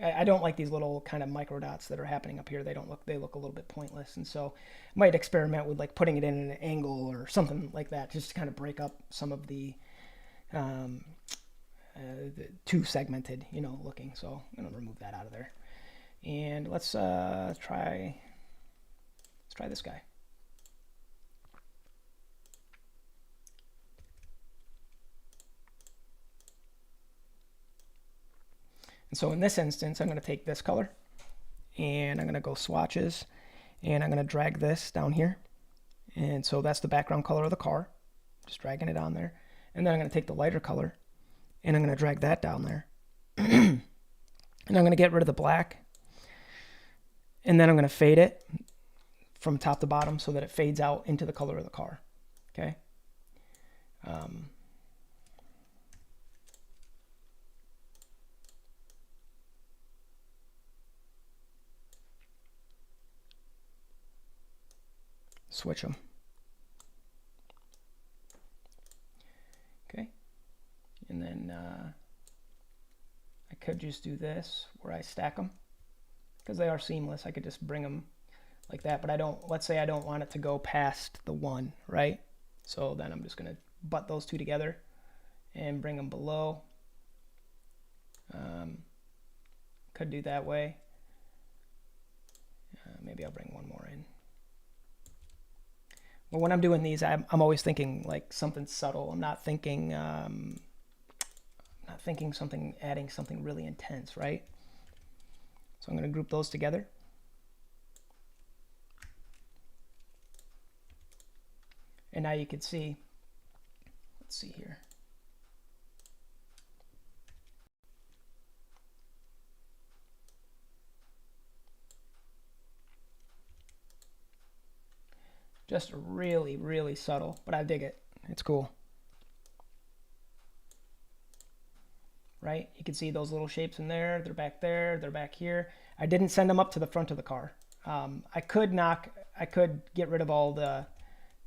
I don't like these little kind of micro dots that are happening up here. They look a little bit pointless. And so I might experiment with like putting it in an angle or something like that, just to kind of break up some of the too segmented, you know, looking. So I'm going to remove that out of there. And let's try this guy. And so in this instance, I'm going to take this color and I'm going to go swatches, and I'm going to drag this down here. And so that's the background color of the car, just dragging it on there. And then I'm going to take the lighter color and I'm going to drag that down there. And I'm going to get rid of the black. And then I'm going to fade it from top to bottom so that it fades out into the color of the car. Okay. Switch them. Okay, could just do this where I stack them because they are seamless. I could just bring them like that, but I don't, let's say I don't want it to go past the 1, right? So then I'm just going to butt those two together and bring them below. Could do that way. Maybe I'll bring one more in. But when I'm doing these, I'm always thinking like something subtle. I'm not thinking something, adding something really intense, right? So I'm going to group those together. And now you can see, let's see here. Just really, really subtle, but I dig it. It's cool. Right? You can see those little shapes in there. They're back there. They're back here. I didn't send them up to the front of the car. I could get rid of all the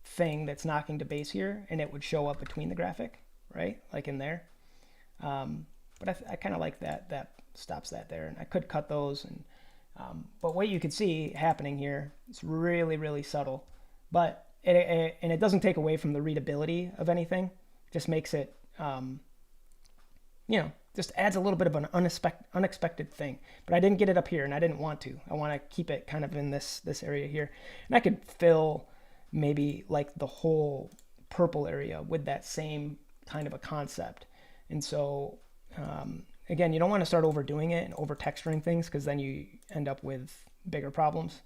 thing that's knocking to base here, and it would show up between the graphic, right? Like in there. But I kind of like that. That stops that there. And I could cut those. And but what you can see happening here, it's really, really subtle. But it doesn't take away from the readability of anything. It just makes it, you know, just adds a little bit of an unexpected thing. But I didn't get it up here, and I didn't want to. I want to keep it kind of in this area here. And I could fill maybe like the whole purple area with that same kind of a concept. And so, again, you don't want to start overdoing it and over texturing things, because then you end up with bigger problems.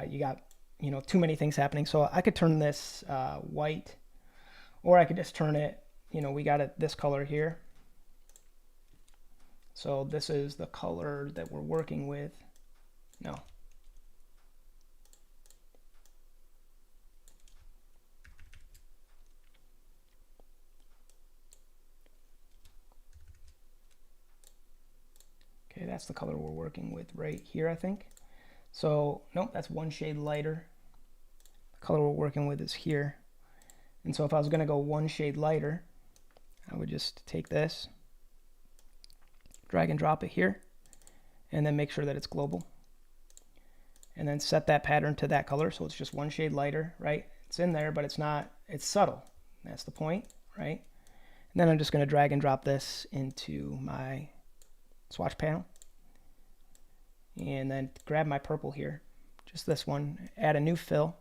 You got, you know, too many things happening. So I could turn this white, or I could just turn it, you know, we got it this color here. So this is the color that we're working with. No. Okay, that's the color we're working with right here, I think. So, nope, that's one shade lighter. The color we're working with is here. And so if I was going to go one shade lighter, I would just take this, drag and drop it here, and then make sure that it's global. And then set that pattern to that color, so it's just one shade lighter, right? It's in there, but it's not, it's subtle. That's the point, right? And then I'm just going to drag and drop this into my swatch panel. And then grab my purple here, just this one, add a new fill,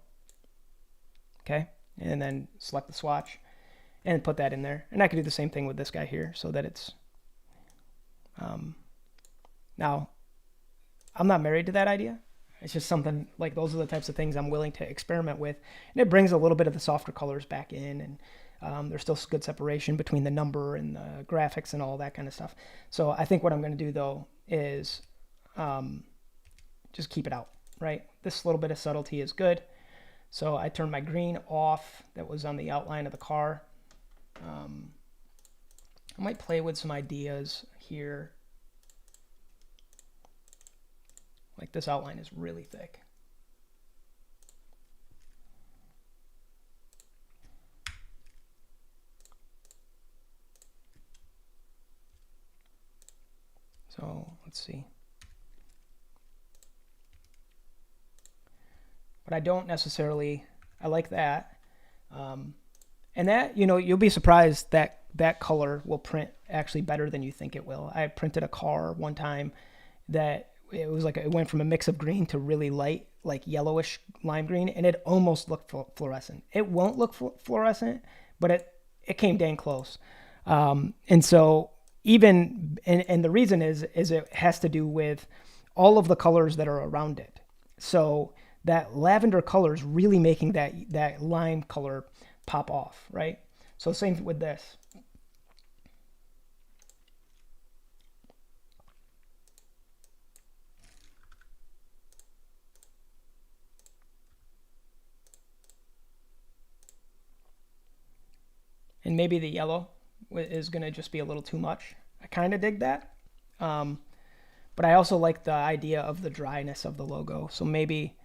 okay? And then select the swatch and put that in there. And I could do the same thing with this guy here, so that it's, now, I'm not married to that idea. It's just something, like, those are the types of things I'm willing to experiment with. And it brings a little bit of the softer colors back in, and there's still good separation between the number and the graphics and all that kind of stuff. So I think what I'm going to do, though, is just keep it out, right? This little bit of subtlety is good. So I turned my green off that was on the outline of the car. I might play with some ideas here. Like, this outline is really thick. So let's see. But I don't necessarily, I like that. And that, you know, you'll be surprised that that color will print actually better than you think it will. I printed a car one time that it was like, it went from a mix of green to really light, like yellowish lime green, and it almost looked fluorescent. It won't look fluorescent, but it came dang close. And so even, and the reason is it has to do with all of the colors that are around it. So that lavender color is really making that lime color pop off, right? So same with this. And maybe the yellow is going to just be a little too much. I kind of dig that. But I also like the idea of the dryness of the logo. So maybe,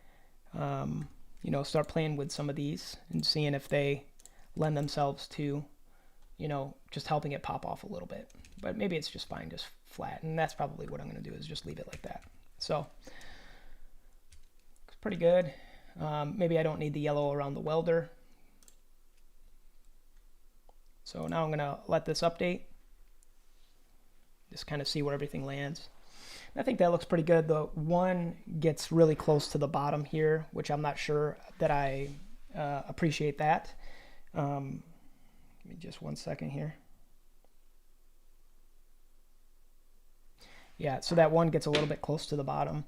you know, start playing with some of these and seeing if they lend themselves to, you know, just helping it pop off a little bit. But maybe it's just fine just flat, and that's probably what I'm going to do, is just leave it like that. So it's pretty good. Maybe I don't need the yellow around the welder. So now I'm going to let this update. Just kind of see where everything lands. I think that looks pretty good. The one gets really close to the bottom here, which I'm not sure that I appreciate that. Give me just 1 second here. Yeah, so that one gets a little bit close to the bottom.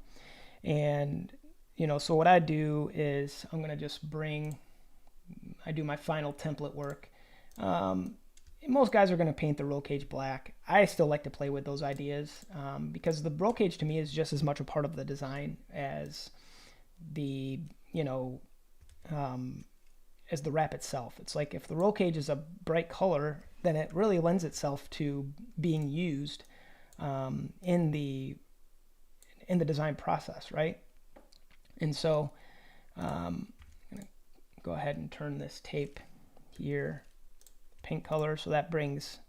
And, you know, so what I do is I'm going to just I do my final template work. Most guys are going to paint the roll cage black. I still like to play with those ideas because the roll cage to me is just as much a part of the design as the, you know, as the wrap itself. It's like if the roll cage is a bright color, then it really lends itself to being used in the design process, right? And so I'm going to go ahead and turn this tape here pink color, so that brings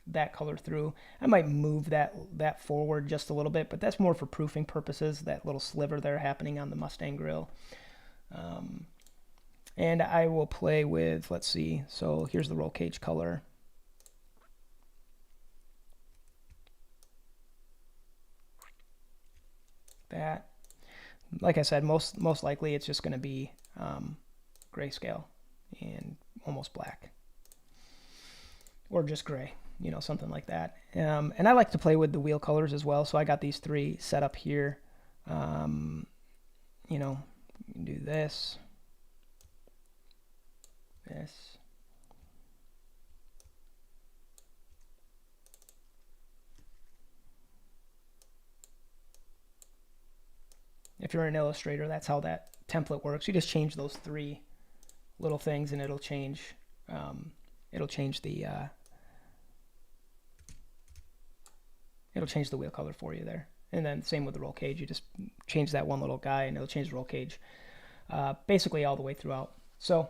that color through. I might move that forward just a little bit, but that's more for proofing purposes, that little sliver there happening on the Mustang grill. And I will play with, let's see, so here's the roll cage color. That, like I said, most likely it's just going to be grayscale and almost black, or just gray, you know, something like that. And I like to play with the wheel colors as well, so I got these three set up here. You know, you can do this, this, if you're an Illustrator, that's how that template works. You just change those three little things, and it'll change the wheel color for you there. And then same with the roll cage. You just change that one little guy, and it'll change the roll cage basically all the way throughout. So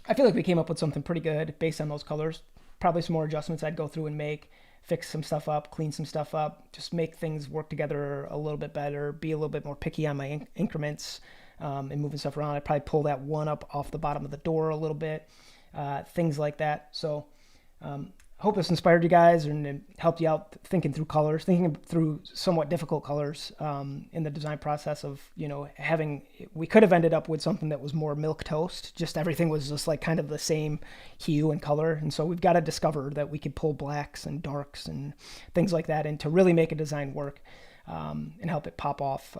I feel like we came up with something pretty good based on those colors. Probably some more adjustments I'd go through and make, fix some stuff up, clean some stuff up, just make things work together a little bit better, be a little bit more picky on my increments and moving stuff around. I'd probably pull that one up off the bottom of the door a little bit, things like that. So hope this inspired you guys and helped you out thinking through colors, thinking through somewhat difficult colors in the design process of, you know, we could have ended up with something that was more milk toast, just everything was just like kind of the same hue and color. And so we've got to discover that we could pull blacks and darks and things like that in to really make a design work and help it pop off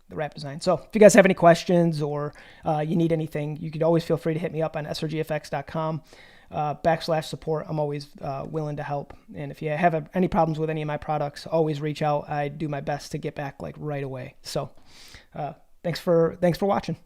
the wrap design. So if you guys have any questions or you need anything, you could always feel free to hit me up on srgfx.com. /support. I'm always willing to help. And if you have any problems with any of my products, always reach out. I do my best to get back like right away. So thanks for watching.